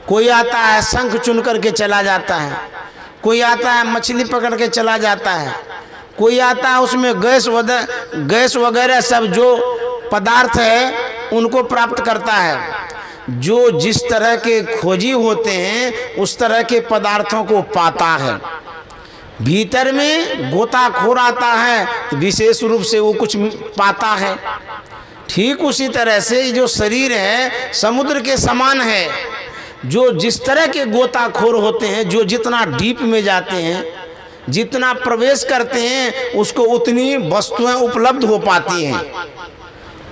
कोई आता है शंख चुन करके चला जाता है, कोई आता है मछली पकड़ के चला जाता है, कोई आता है उसमें गैस वगैरह सब जो पदार्थ है उनको प्राप्त करता है। जो जिस तरह के खोजी होते हैं उस तरह के पदार्थों को पाता है। भीतर में गोताखोर आता है तो विशेष रूप से वो कुछ पाता है। ठीक उसी तरह से जो शरीर है समुद्र के समान है। जो जिस तरह के गोताखोर होते हैं, जो जितना डीप में जाते हैं, जितना प्रवेश करते हैं, उसको उतनी वस्तुएं उपलब्ध हो पाती हैं।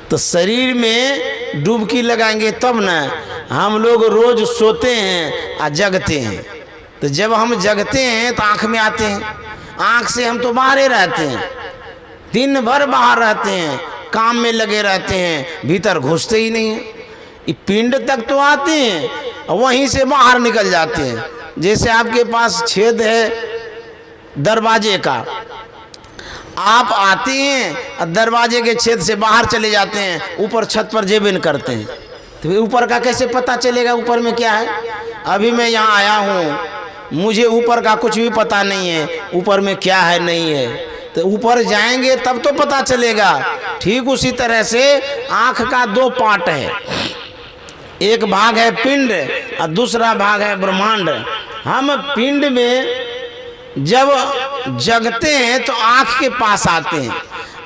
तो शरीर में डुबकी लगाएंगे तब ना। हम लोग रोज सोते हैं और जगते हैं, तो जब हम जगते हैं तो आँख में आते हैं, आँख से हम तो बाहर ही रहते हैं, दिन भर बाहर रहते हैं, काम में लगे रहते हैं, भीतर घुसते ही नहीं हैं। ये पिंड तक तो आते हैं और वहीं से बाहर निकल जाते हैं। जैसे आपके पास छेद है दरवाजे का, आप आते हैं और दरवाजे के छेद से बाहर चले जाते हैं, ऊपर छत पर जेबिन करते हैं, तो ऊपर का कैसे पता चलेगा ऊपर में क्या है? अभी मैं यहाँ आया हूँ, मुझे ऊपर का कुछ भी पता नहीं है, ऊपर में क्या है नहीं है, तो ऊपर जाएंगे तब तो पता चलेगा। ठीक उसी तरह से आँख का दो पार्ट है, एक भाग है पिंड और दूसरा भाग है ब्रह्मांड। हम पिंड में जब जगते हैं तो आँख के पास आते हैं।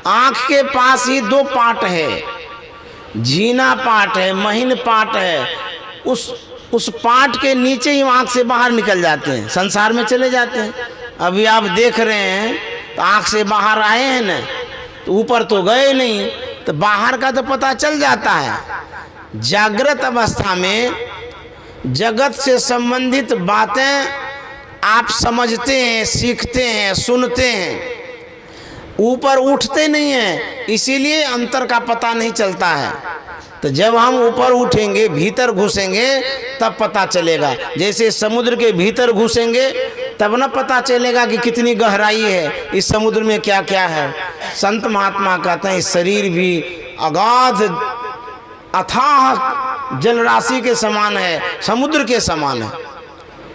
आँख के पास ही दो पार्ट है, जीना पार्ट है, महीन पार्ट है। उस पार्ट के नीचे ही आँख से बाहर निकल जाते हैं, संसार में चले जाते हैं। अभी आप देख रहे हैं तो आँख से बाहर आए हैं ना, तो ऊपर तो गए नहीं, तो बाहर का तो पता चल जाता है। जागृत अवस्था में जगत से संबंधित बातें आप समझते हैं, सीखते हैं, सुनते हैं, ऊपर उठते नहीं हैं, इसीलिए अंतर का पता नहीं चलता है। तो जब हम ऊपर उठेंगे, भीतर घुसेंगे, तब पता चलेगा। जैसे समुद्र के भीतर घुसेंगे तब ना पता चलेगा कि कितनी गहराई है, इस समुद्र में क्या क्या है। संत महात्मा कहते हैं शरीर भी अगाध अथाह जलराशि के समान है, समुद्र के समान है,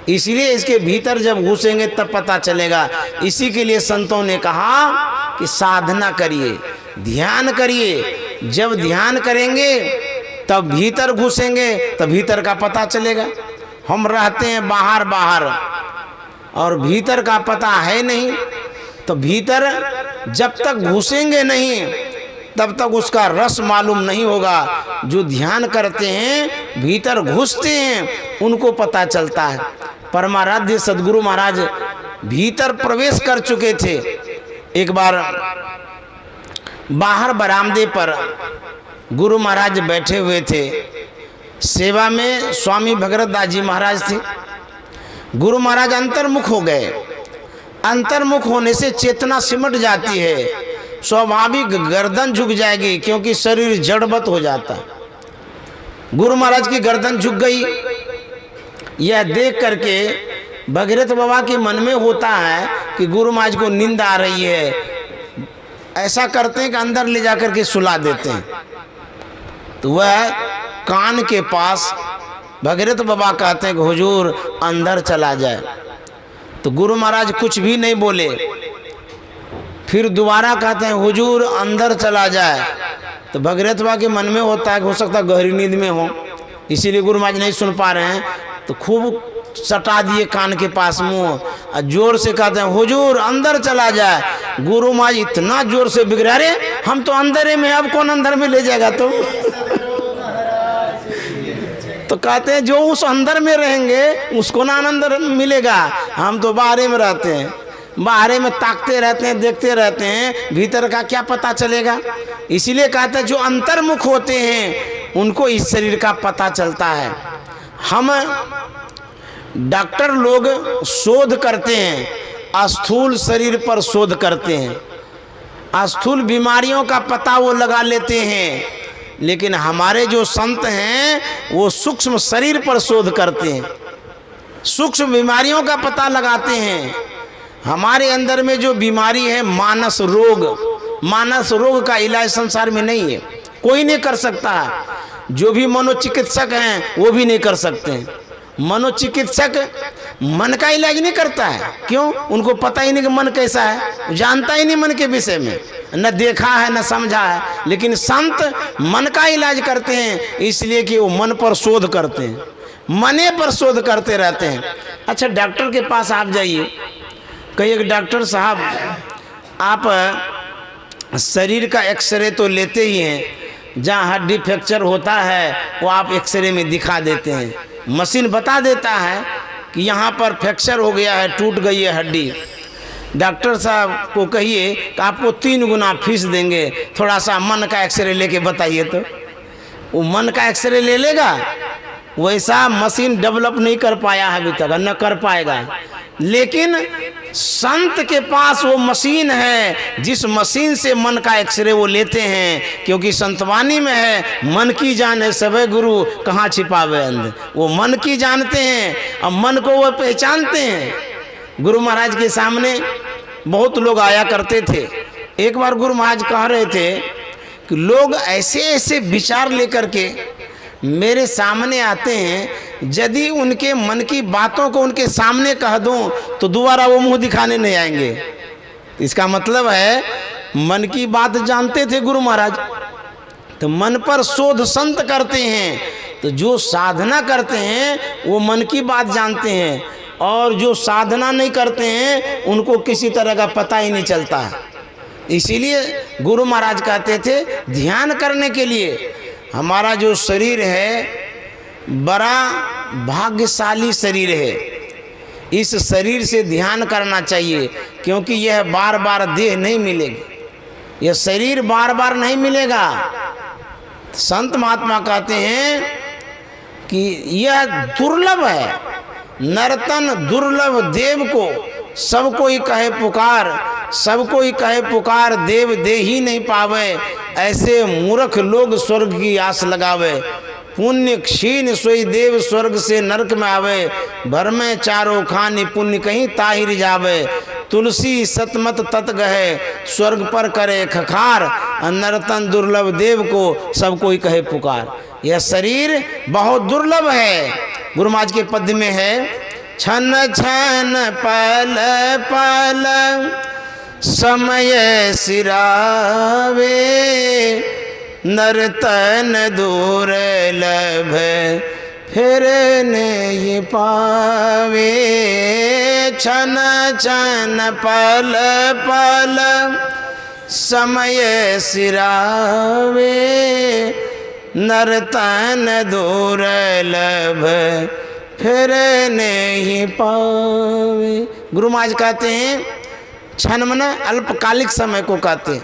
इसलिए इसके भीतर जब घुसेंगे तब पता चलेगा। इसी के लिए संतों ने कहा कि साधना करिए, ध्यान करिए। जब ध्यान करेंगे तब भीतर घुसेंगे, तब भीतर का पता चलेगा। हम रहते हैं बाहर बाहर और भीतर का पता है नहीं, तो भीतर जब तक घुसेंगे नहीं तब तक उसका रस मालूम नहीं होगा। जो ध्यान करते हैं, भीतर घुसते हैं, उनको पता चलता है। परमाराध्य सद्गुरु महाराज भीतर प्रवेश कर चुके थे। एक बार बाहर बरामदे पर गुरु महाराज बैठे हुए थे, सेवा में स्वामी भगरत दास जी महाराज थे। गुरु महाराज अंतर्मुख हो गए। अंतर्मुख होने से चेतना सिमट जाती है, स्वाभाविक गर्दन झुक जाएगी, क्योंकि शरीर जड़वत हो जाता। गुरु महाराज की गर्दन झुक गई। यह देख करके भगीरथ बाबा के मन में होता है कि गुरु महाराज को नींद आ रही है। ऐसा करते हैं कि अंदर ले जाकर के सुला देते हैं। तो वह कान के पास भगीरथ बाबा कहते हैं कि हुजूर अंदर चला जाए। तो गुरु महाराज कुछ भी नहीं बोले। फिर दोबारा कहते हैं हुजूर अंदर चला जाए। तो भगीरथ बाबा के मन में होता है कि हो सकता है गहरी नींद में हो, इसीलिए गुरु महाराज नहीं सुन पा रहे हैं। तो खूब सटा दिए कान के पास मुंह और जोर से कहते हैं हुजूर अंदर चला जाए। गुरु महाराज इतना जोर से बिगड़ा, रे हम तो अंदर में, अब कौन अंदर में ले जाएगा तुम? तो कहते हैं जो उस अंदर में रहेंगे उसको ना आनंद मिलेगा, हम तो बाहर में रहते हैं, बाहर में ताकते रहते हैं, देखते रहते हैं, भीतर का क्या पता चलेगा। इसीलिए कहते हैं जो अंतर्मुख होते हैं उनको इस शरीर का पता चलता है। हम डॉक्टर लोग शोध करते हैं, स्थूल शरीर पर शोध करते हैं, स्थूल बीमारियों का पता वो लगा लेते हैं, लेकिन हमारे जो संत हैं वो सूक्ष्म शरीर पर शोध करते हैं, सूक्ष्म बीमारियों का पता लगाते हैं। हमारे अंदर में जो बीमारी है मानस रोग, मानस रोग का इलाज संसार में नहीं है, कोई नहीं कर सकता। जो भी मनोचिकित्सक हैं वो भी नहीं कर सकते हैं। मनोचिकित्सक मन का इलाज नहीं करता है, क्यों? उनको पता ही नहीं कि मन कैसा है, जानता ही नहीं मन के विषय में, न देखा है न समझा है। लेकिन संत मन का इलाज करते हैं, इसलिए कि वो मन पर शोध करते हैं, मने पर शोध करते रहते हैं। अच्छा, डॉक्टर के पास आप जाइए, कहिए डॉक्टर साहब आप शरीर का एक्सरे तो लेते ही हैं, जहाँ हड्डी फ्रैक्चर होता है वो आप एक्सरे में दिखा देते हैं, मशीन बता देता है कि यहाँ पर फ्रैक्चर हो गया है, टूट गई है हड्डी। डॉक्टर साहब को कहिए कि आपको 3 गुना फीस देंगे, थोड़ा सा मन का एक्सरे लेके बताइए, तो वो मन का एक्सरे ले लेगा? वैसा मशीन डेवलप नहीं कर पाया है अभी तक, न कर पाएगा। लेकिन संत के पास वो मशीन है, जिस मशीन से मन का एक्सरे वो लेते हैं, क्योंकि संतवानी में है मन की जाने सबे गुरु कहाँ छिपावे अंध। वो मन की जानते हैं और मन को वो पहचानते हैं। गुरु महाराज के सामने बहुत लोग आया करते थे। एक बार गुरु महाराज कह रहे थे कि लोग ऐसे ऐसे विचार लेकर के मेरे सामने आते हैं, यदि उनके मन की बातों को उनके सामने कह दूं तो दोबारा वो मुंह दिखाने नहीं आएंगे। इसका मतलब है मन की बात जानते थे गुरु महाराज, तो मन पर शोध संत करते हैं। तो जो साधना करते हैं वो मन की बात जानते हैं, और जो साधना नहीं करते हैं उनको किसी तरह का पता ही नहीं चलता। इसीलिए गुरु महाराज कहते थे ध्यान करने के लिए हमारा जो शरीर है बड़ा भाग्यशाली शरीर है, इस शरीर से ध्यान करना चाहिए, क्योंकि यह बार बार देह नहीं मिलेगी, यह शरीर बार बार नहीं मिलेगा। संत महात्मा कहते हैं कि यह दुर्लभ है, नर्तन दुर्लभ देव को सब कोई कहे पुकार, सब कोई कहे पुकार, देव दे ही नहीं पावे, ऐसे मूर्ख लोग स्वर्ग की आस लगावे। पुण्य क्षीण सोई देव स्वर्ग से नरक में आवे, भर में चारों खानी पुण्य कहीं ताहिर जावे। तुलसी सतमत तत गहे, स्वर्ग पर करे खखार, नर्तन दुर्लभ देव को सब कोई कहे पुकार। यह शरीर बहुत दुर्लभ है। गुरु महाराज के पद्य में है छन छन पल पल समय सिरावे, नर्तन दुर्लभ फिर नहीं पावे। छन छन पल पल समय सिरावे, नर्तन दुर्लभ फिर नहीं पावे। गुरु महाराज कहते हैं क्षण मन अल्पकालिक समय को कहते हैं।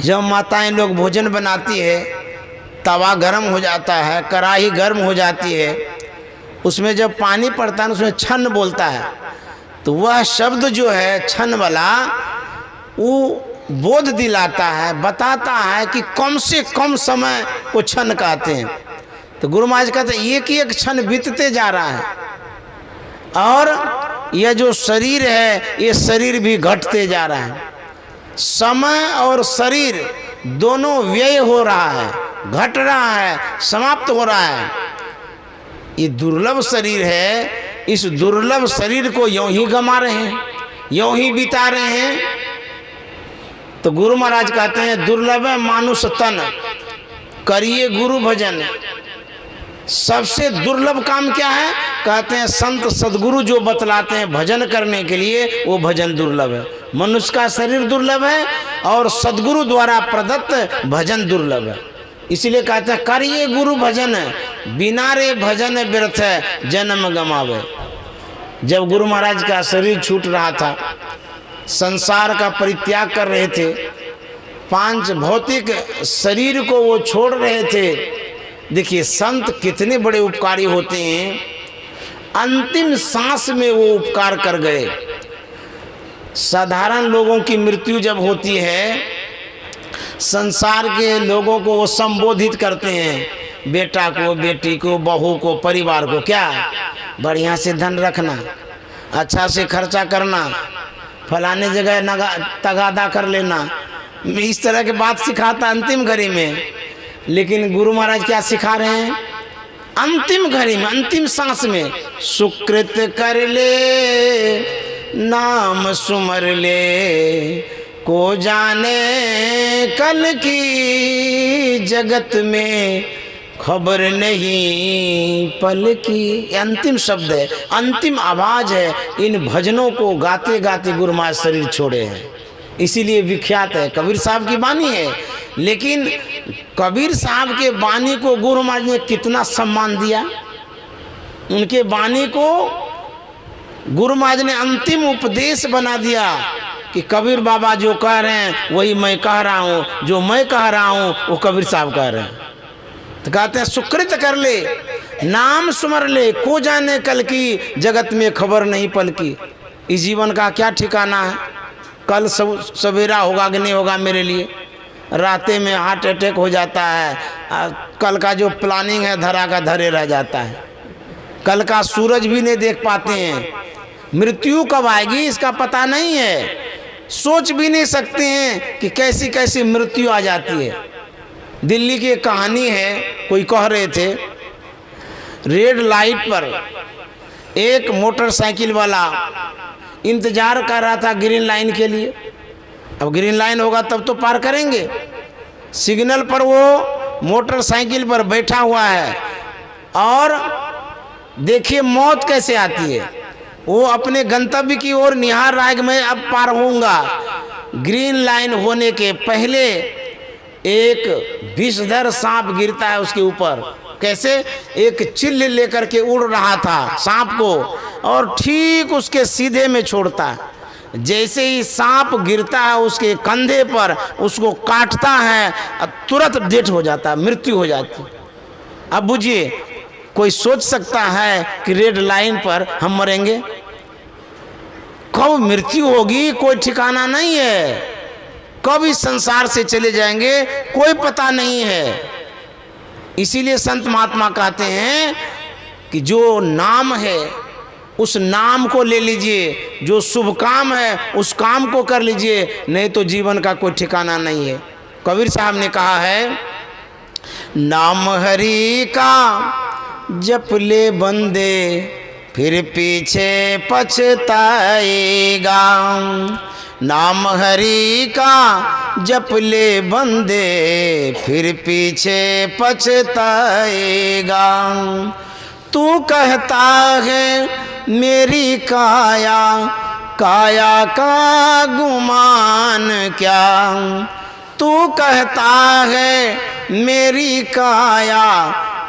जब माताएं लोग भोजन बनाती है, तवा गर्म हो जाता है, कढ़ाई गर्म हो जाती है, उसमें जब पानी पड़ता है उसमें छन बोलता है, तो वह शब्द जो है छन वाला वो बोध दिलाता है, बताता है कि कम से कम समय को छन कहते हैं। तो गुरु महाराज कहते हैं एक एक क्षण बीतते जा रहा है, और यह जो शरीर है ये शरीर भी घटते जा रहा है। समय और शरीर दोनों व्यय हो रहा है, घट रहा है, समाप्त हो रहा है। ये दुर्लभ शरीर है, इस दुर्लभ शरीर को यूं ही गंवा रहे हैं, यूं ही बिता रहे हैं। तो गुरु महाराज कहते हैं दुर्लभ मानुष तन, करिए गुरु भजन। सबसे दुर्लभ काम क्या है? कहते हैं संत सदगुरु जो बतलाते हैं भजन करने के लिए, वो भजन दुर्लभ है। मनुष्य का शरीर दुर्लभ है और सदगुरु द्वारा प्रदत्त भजन दुर्लभ है। इसलिए कहते हैं करिए गुरु भजन, बिना रे भजन व्यर्थ है जन्म गमावे। जब गुरु महाराज का शरीर छूट रहा था, संसार का परित्याग कर रहे थे, 5 भौतिक शरीर को वो छोड़ रहे थे। देखिए संत कितने बड़े उपकारी होते हैं, अंतिम सांस में वो उपकार कर गए। साधारण लोगों की मृत्यु जब होती है, संसार के लोगों को वो संबोधित करते हैं, बेटा को, बेटी को, बहू को, परिवार को, क्या बढ़िया से धन रखना, अच्छा से खर्चा करना, फलाने जगह तगादा कर लेना, इस तरह की बात सिखाता अंतिम घड़ी में। लेकिन गुरु महाराज क्या सिखा रहे हैं? अंतिम घड़ी में, अंतिम सांस में सुकृत कर ले, नाम सुमर ले, को जाने कल की जगत में खबर नहीं पल की। अंतिम शब्द है, अंतिम आवाज है। इन भजनों को गाते गाते गुरु महाराज शरीर छोड़े हैं। इसीलिए विख्यात है, कबीर साहब की वाणी है। लेकिन कबीर साहब के वाणी को गुरु महाराज ने कितना सम्मान दिया। उनके वाणी को गुरु महाराज ने अंतिम उपदेश बना दिया कि कबीर बाबा जो कह रहे हैं वही मैं कह रहा हूँ, जो मैं कह रहा हूँ वो कबीर साहब कह रहे हैं। तो कहते हैं सुकृत कर ले, नाम सुमर ले, को जाने कल की, जगत में खबर नहीं पल की। इस जीवन का क्या ठिकाना है, कल सवेरा होगा कि नहीं होगा मेरे लिए, रातें में हार्ट अटैक हो जाता है, कल का जो प्लानिंग है धरा का धरे रह जाता है, कल का सूरज भी नहीं देख पाते हैं, मृत्यु कब आएगी इसका पता नहीं है, सोच भी नहीं सकते हैं कि कैसी कैसी मृत्यु आ जाती है। दिल्ली की एक कहानी है, कोई कह रहे थे रेड लाइट पर एक मोटरसाइकिल वाला इंतजार कर रहा था ग्रीन लाइन के लिए। अब ग्रीन लाइन होगा तब तो पार करेंगे। सिग्नल पर वो मोटरसाइकिल पर बैठा हुआ है और देखिए मौत कैसे आती है। वो अपने गंतव्य की ओर निहार रहा है कि मैं अब पार होऊंगा। ग्रीन लाइन होने के पहले एक विषधर सांप गिरता है उसके ऊपर। कैसे? एक चिल्ल लेकर के उड़ रहा था सांप को और ठीक उसके सीधे में छोड़ता है। जैसे ही सांप गिरता है उसके कंधे पर, उसको काटता है, तुरंत डेथ हो जाता है, मृत्यु हो जाती है। अब बुझिए, कोई सोच सकता है कि रेड लाइन पर हम मरेंगे? कब मृत्यु होगी कोई ठिकाना नहीं है, कब इस संसार से चले जाएंगे कोई पता नहीं है। इसीलिए संत महात्मा कहते हैं कि जो नाम है उस नाम को ले लीजिए, जो शुभ काम है उस काम को कर लीजिए, नहीं तो जीवन का कोई ठिकाना नहीं है। कबीर साहब ने कहा है, नाम हरि का जप ले बंदे, फिर पीछे पछताएगा। नाम हरि का जप ले बंदे, फिर पीछे पछताएगा। तू कहता है मेरी काया, काया का गुमान क्या। तू कहता है मेरी काया,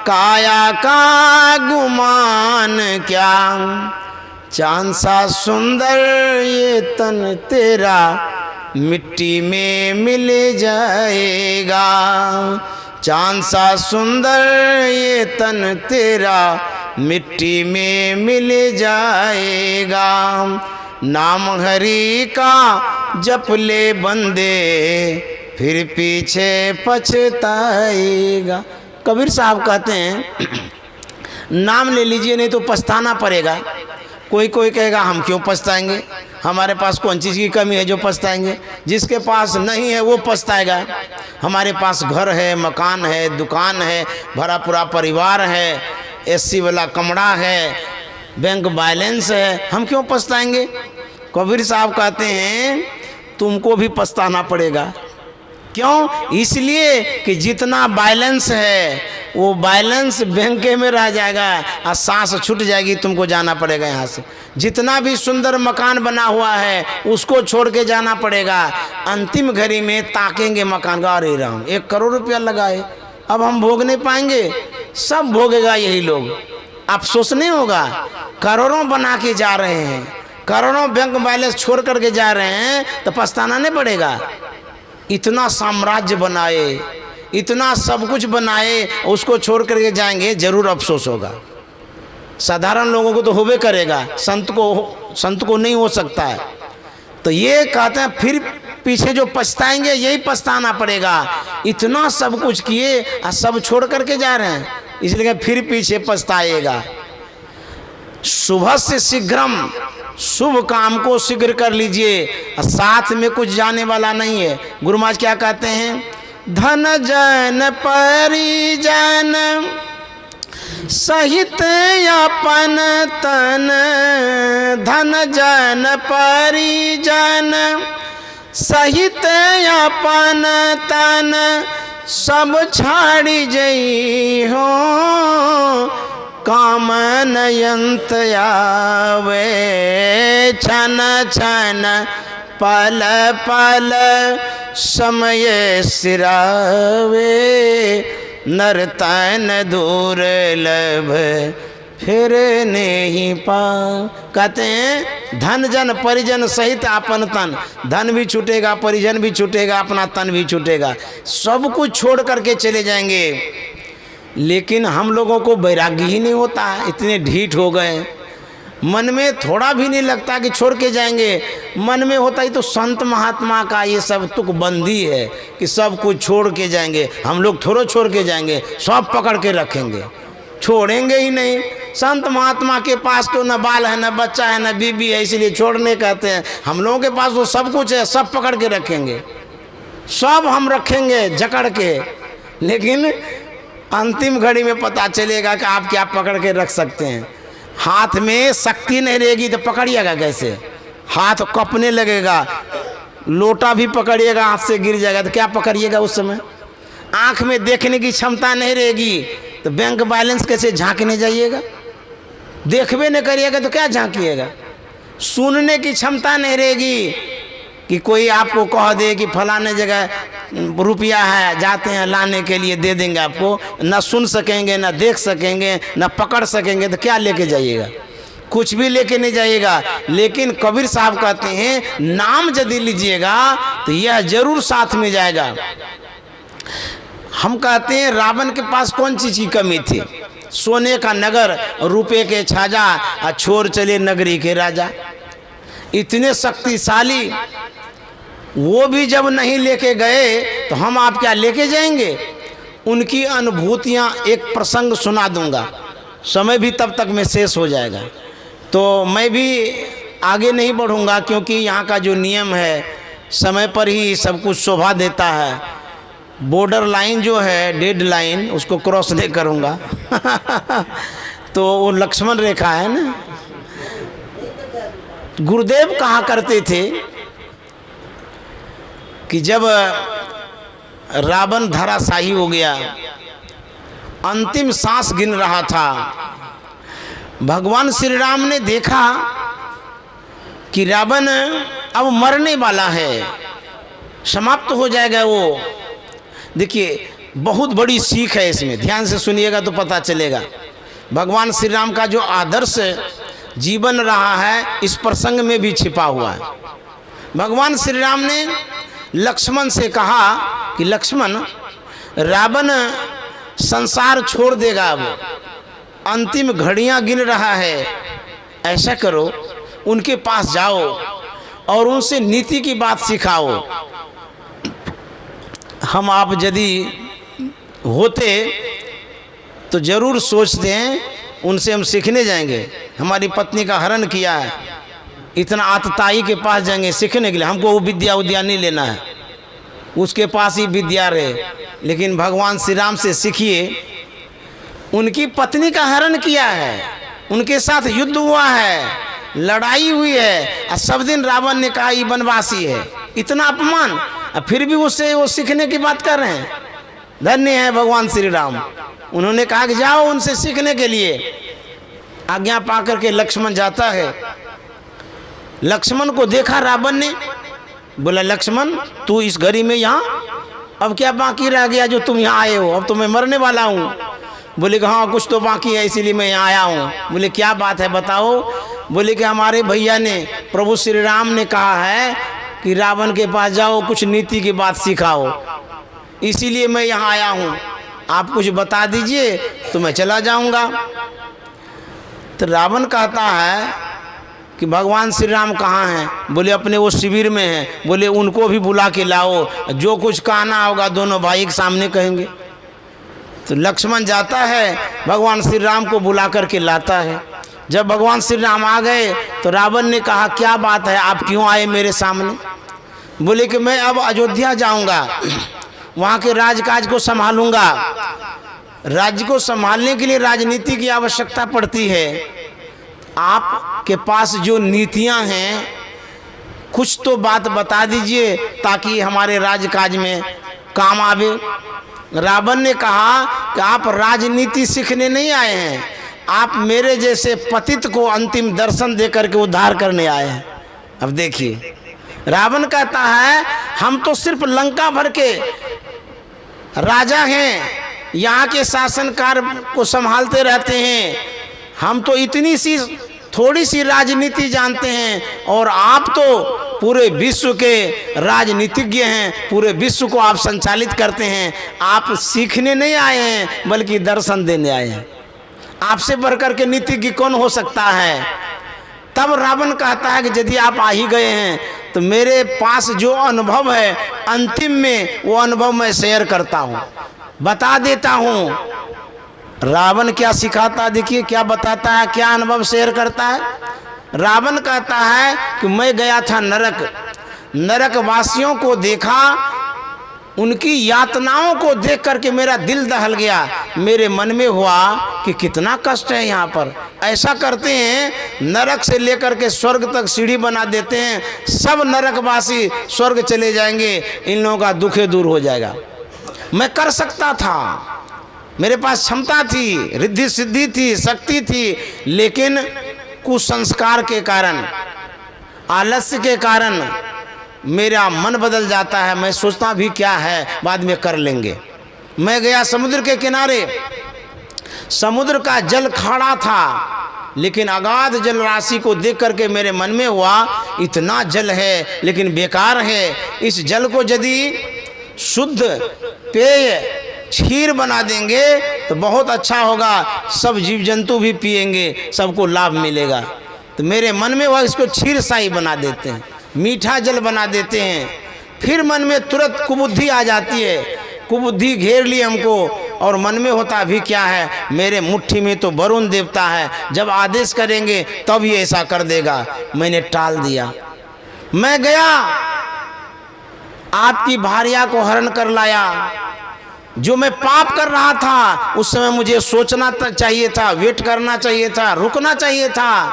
काया का गुमान क्या। चांद सा सुंदर ये तन तेरा, मिट्टी में मिल जाएगा। चांद सा सुंदर ये तन तेरा, मिट्टी में मिल जाएगा। नाम हरि का जप ले बंदे, फिर पीछे पछताएगा। कबीर साहब कहते हैं नाम ले लीजिए नहीं तो पछताना पड़ेगा। कोई कोई कहेगा हम क्यों पछताएंगे, हमारे पास कौन चीज़ की कमी है जो पछताएंगे। जिसके पास नहीं है वो पछताएगा। हमारे पास घर है, मकान है, दुकान है, भरा पूरा परिवार है, एसी वाला कमरा है, बैंक बैलेंस है, हम क्यों पछताएंगे। कबीर साहब कहते हैं तुमको भी पछताना पड़ेगा। क्यों? इसलिए कि जितना बैलेंस है वो बैलेंस बैंक में रह जाएगा और सांस छूट जाएगी, तुमको जाना पड़ेगा यहाँ से। जितना भी सुंदर मकान बना हुआ है उसको छोड़ के जाना पड़ेगा। अंतिम घड़ी में ताकेंगे मकान का, अरे राम 1 करोड़ रुपया लगाए, अब हम भोग नहीं पाएंगे। सब भोगेगा यही लोग, अफसोस नहीं होगा। करोड़ों बना के जा रहे हैं, करोड़ों बैंक बैलेंस छोड़ करके जा रहे हैं, तो पछताना नहीं पड़ेगा। इतना साम्राज्य बनाए, इतना सब कुछ बनाए, उसको छोड़ करके जाएंगे, जरूर अफसोस होगा। साधारण लोगों को तो होबे करेगा, संत को नहीं हो सकता है। तो ये कहते हैं फिर पीछे जो पछताएंगे यही पछताना पड़ेगा। इतना सब कुछ किए और सब छोड़ करके जा रहे हैं, इसलिए फिर पीछे पछताएगा। शुभ से शीघ्रम, शुभ काम को शीघ्र कर लीजिए, साथ में कुछ जाने वाला नहीं है। गुरु महाराज क्या कहते हैं, धन जन परिजन सहित अपन तन, धन जन परिजन सहित अपन तन, सब छाड़ी जई हो, काम नयंत आवे, छन छन पल पल समय सिरावे, नर तन दुर्लभ फिर नहीं पा। कहते हैं धन जन परिजन सहित आपन तन, धन भी छूटेगा, परिजन भी छूटेगा, अपना तन भी छूटेगा, सब कुछ छोड़ करके चले जाएंगे। लेकिन हम लोगों को वैराग्य ही नहीं होता, इतने ढीठ हो गए, मन में थोड़ा भी नहीं लगता कि छोड़ के जाएंगे। मन में होता ही तो संत महात्मा का ये सब तुकबंदी है कि सब कुछ छोड़ के जाएंगे। हम लोग थोड़ा छोड़ के जाएंगे, सब पकड़ के रखेंगे, छोड़ेंगे ही नहीं। संत महात्मा के पास तो न बाल है, न बच्चा है, न बीबी है, इसलिए छोड़ने कहते हैं। हम लोगों के पास तो सब कुछ है, सब पकड़ के रखेंगे, सब हम रखेंगे जकड़ के। लेकिन अंतिम घड़ी में पता चलेगा कि आप क्या पकड़ के रख सकते हैं। हाथ में शक्ति नहीं रहेगी तो पकड़िएगा कैसे, हाथ कपने लगेगा, लोटा भी पकड़िएगा हाथ से गिर जाएगा तो क्या पकड़िएगा उस समय। आँख में देखने की क्षमता नहीं रहेगी तो बैंक बैलेंस कैसे झांकने जाइएगा, देखबे नहीं करिएगा तो क्या झांकिएगा। सुनने की क्षमता नहीं रहेगी कि कोई आपको कह दे कि फलाने जगह रुपया है, जाते हैं लाने के लिए, दे देंगे आपको, ना सुन सकेंगे, ना देख सकेंगे, ना पकड़ सकेंगे तो क्या लेके जाइएगा, कुछ भी लेके नहीं जाइएगा। लेकिन कबीर साहब कहते हैं नाम यदि लीजिएगा तो यह जरूर साथ में जाएगा। हम कहते हैं रावण के पास कौन चीज़ की कमी थी, सोने का नगर, रुपये के छाजा, और छोड़ चले नगरी के राजा। इतने शक्तिशाली वो भी जब नहीं लेके गए तो हम आप क्या लेके जाएंगे। उनकी अनुभूतियाँ एक प्रसंग सुना दूंगा, समय भी तब तक में शेष हो जाएगा, तो मैं भी आगे नहीं बढ़ूंगा क्योंकि यहाँ का जो नियम है समय पर ही सब कुछ शोभा देता है। बॉर्डर लाइन जो है, डेड लाइन, उसको क्रॉस नहीं करूँगा तो वो लक्ष्मण रेखा है ना। गुरुदेव कहा करते थे कि जब रावण धराशायी हो गया, अंतिम सांस गिन रहा था, भगवान श्री राम ने देखा कि रावण अब मरने वाला है, समाप्त हो जाएगा वो। देखिए बहुत बड़ी सीख है इसमें, ध्यान से सुनिएगा तो पता चलेगा। भगवान श्री राम का जो आदर्श जीवन रहा है इस प्रसंग में भी छिपा हुआ है। भगवान श्री राम ने लक्ष्मण से कहा कि लक्ष्मण, रावण संसार छोड़ देगा, अब अंतिम घड़ियां गिन रहा है, ऐसा करो उनके पास जाओ और उनसे नीति की बात सिखाओ। हम आप यदि होते तो जरूर सोचते हैं उनसे हम सीखने जाएंगे। हमारी पत्नी का हरण किया है, इतना आतताई के पास जाएंगे सीखने के लिए, हमको वो विद्या नहीं लेना है, उसके पास ही विद्या रहे। लेकिन भगवान श्री राम से सीखिए, उनकी पत्नी का हरण किया है, उनके साथ युद्ध हुआ है, लड़ाई हुई है, और सब दिन रावण ने कहा ये वनवासी है, इतना अपमान, और फिर भी उससे वो सीखने की बात कर रहे हैं। धन्य है भगवान श्री राम, उन्होंने कहा कि जाओ उनसे सीखने के लिए। आज्ञा पा करके लक्ष्मण जाता है। लक्ष्मण को देखा रावण ने, बोला लक्ष्मण तू इस घड़ी में यहाँ, अब क्या बाकी रह गया जो तुम यहाँ आए हो, अब तो मैं मरने वाला हूँ। बोले कि हाँ कुछ तो बाकी है इसीलिए मैं यहाँ आया हूँ। बोले क्या बात है बताओ। बोले कि हमारे भैया ने, प्रभु श्री राम ने कहा है कि रावण के पास जाओ, कुछ नीति की बात सिखाओ, इसीलिए मैं यहाँ आया हूँ, आप कुछ बता दीजिए तो मैं चला जाऊँगा। तो रावण कहता है कि भगवान श्री राम कहाँ हैं। बोले अपने वो शिविर में हैं। बोले उनको भी बुला के लाओ, जो कुछ कहना होगा दोनों भाई के सामने कहेंगे। तो लक्ष्मण जाता है, भगवान श्री राम को बुला करके लाता है। जब भगवान श्री राम आ गए तो रावण ने कहा क्या बात है, आप क्यों आए मेरे सामने। बोले कि मैं अब अयोध्या जाऊंगा, वहाँ के राजकाज को संभालूंगा। राज्य को संभालने के लिए राजनीति की आवश्यकता पड़ती है। आपके पास जो नीतियाँ हैं कुछ तो बात बता दीजिए ताकि हमारे राजकाज में काम आवे। रावण ने कहा कि आप राजनीति सीखने नहीं आए हैं, आप मेरे जैसे पतित को अंतिम दर्शन दे करके उद्धार करने आए हैं। अब देखिए रावण कहता है हम तो सिर्फ लंका भर के राजा हैं, यहाँ के शासनकार को संभालते रहते हैं, हम तो इतनी सी थोड़ी सी राजनीति जानते हैं और आप तो पूरे विश्व के राजनीतिज्ञ हैं, पूरे विश्व को आप संचालित करते हैं। आप सीखने नहीं आए हैं बल्कि दर्शन देने आए हैं। आपसे बढ़कर के नीतिज्ञ कौन हो सकता है? तब रावण कहता है कि यदि आप आ ही गए हैं तो मेरे पास जो अनुभव है अंतिम में वो अनुभव मैं शेयर करता हूँ, बता देता हूँ। रावण क्या सिखाता, देखिए क्या बताता है, क्या अनुभव शेयर करता है। रावण कहता है कि मैं गया था नरक वासियों को देखा, उनकी यातनाओं को देख करके मेरा दिल दहल गया। मेरे मन में हुआ कि कितना कष्ट है यहाँ पर। ऐसा करते हैं नरक से लेकर के स्वर्ग तक सीढ़ी बना देते हैं, सब नरकवासी स्वर्ग चले जाएंगे, इन लोगों का दुख दूर हो जाएगा। मैं कर सकता था, मेरे पास क्षमता थी, रिद्धि सिद्धि थी, शक्ति थी, लेकिन कुसंस्कार के कारण, आलस्य के कारण मेरा मन बदल जाता है। मैं सोचता भी क्या है, बाद में कर लेंगे। मैं गया समुद्र के किनारे, समुद्र का जल खारा था, लेकिन अगाध जल राशि को देख करके मेरे मन में हुआ इतना जल है लेकिन बेकार है, इस जल को यदि शुद्ध पेय क्षीर बना देंगे तो बहुत अच्छा होगा, सब जीव जंतु भी पिएंगे, सबको लाभ मिलेगा। तो मेरे मन में हुआ इसको क्षीर शाही बना देते हैं, मीठा जल बना देते हैं। फिर मन में तुरंत कुबुद्धि आ जाती है, कुबुद्धि घेर ली हमको और मन में होता भी क्या है, मेरे मुट्ठी में तो वरुण देवता है, जब आदेश करेंगे तब ये ऐसा कर देगा। मैंने टाल दिया। मैं गया आपकी भार्या को हरण कर लाया। जो मैं पाप कर रहा था उस समय मुझे सोचना चाहिए था, वेट करना चाहिए था, रुकना चाहिए था।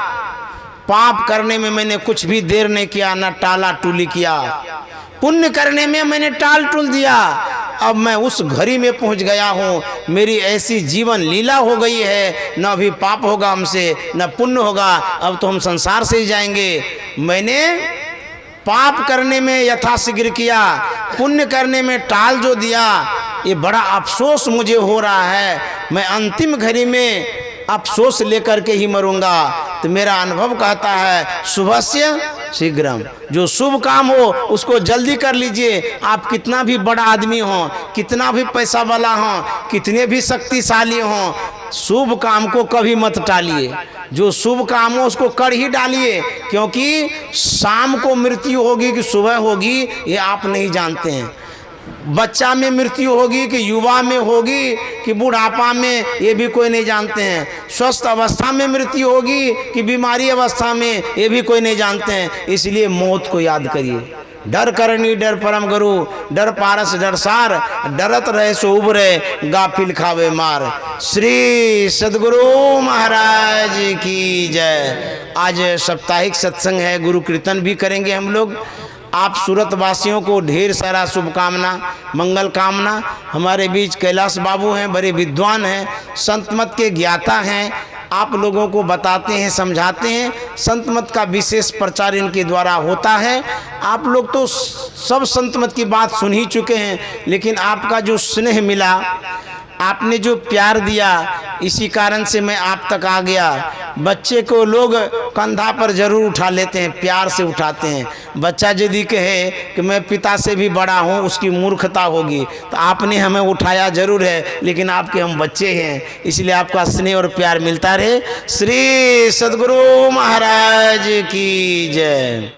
पाप करने में मैंने कुछ भी देर नहीं किया, ना टाला टूली किया। पुण्य करने में मैंने टाल टूल दिया। अब मैं उस घड़ी में पहुंच गया हूँ, मेरी ऐसी जीवन लीला हो गई है, न अभी पाप होगा हमसे न पुण्य होगा, अब तो हम संसार से ही जाएंगे। मैंने पाप करने में यथाशीघ्र किया, पुण्य करने में टाल जो दिया, ये बड़ा अफसोस मुझे हो रहा है। मैं अंतिम घड़ी में अफसोस लेकर के ही मरूंगा। तो मेरा अनुभव कहता है शुभस्य शीघ्रम, जो शुभ काम हो उसको जल्दी कर लीजिए। आप कितना भी बड़ा आदमी हो, कितना भी पैसा वाला हो, कितने भी शक्तिशाली हो, शुभ काम को कभी मत टालिए। जो शुभ काम हो उसको कर ही डालिए, क्योंकि शाम को मृत्यु होगी कि सुबह होगी ये आप नहीं जानते हैं। बच्चा में मृत्यु होगी कि युवा में होगी कि बुढ़ापा में, ये भी कोई नहीं जानते हैं। स्वस्थ अवस्था में मृत्यु होगी कि बीमारी अवस्था में, ये भी कोई नहीं जानते हैं। इसलिए मौत को याद करिए। डर करनी डर परम गुरु, डर पारस डर सार, डरत रहे सो उबरे, गाफिल खावे मार। श्री सद्गुरु महाराज की जय। आज साप्ताहिक सत्संग है, गुरु कीर्तन भी करेंगे हम लोग। आप सूरत वासियों को ढेर सारा शुभकामना, मंगल कामना। हमारे बीच कैलाश बाबू हैं, बड़े विद्वान हैं, संत मत के ज्ञाता हैं, आप लोगों को बताते हैं, समझाते हैं। संत मत का विशेष प्रचार इनके द्वारा होता है। आप लोग तो सब संत मत की बात सुन ही चुके हैं, लेकिन आपका जो स्नेह मिला, आपने जो प्यार दिया, इसी कारण से मैं आप तक आ गया। बच्चे को लोग कंधा पर जरूर उठा लेते हैं, प्यार से उठाते हैं। बच्चा यदि कहे कि मैं पिता से भी बड़ा हूँ, उसकी मूर्खता होगी। तो आपने हमें उठाया जरूर है, लेकिन आपके हम बच्चे हैं, इसलिए आपका स्नेह और प्यार मिलता रहे। श्री सद्गुरु महाराज की जय।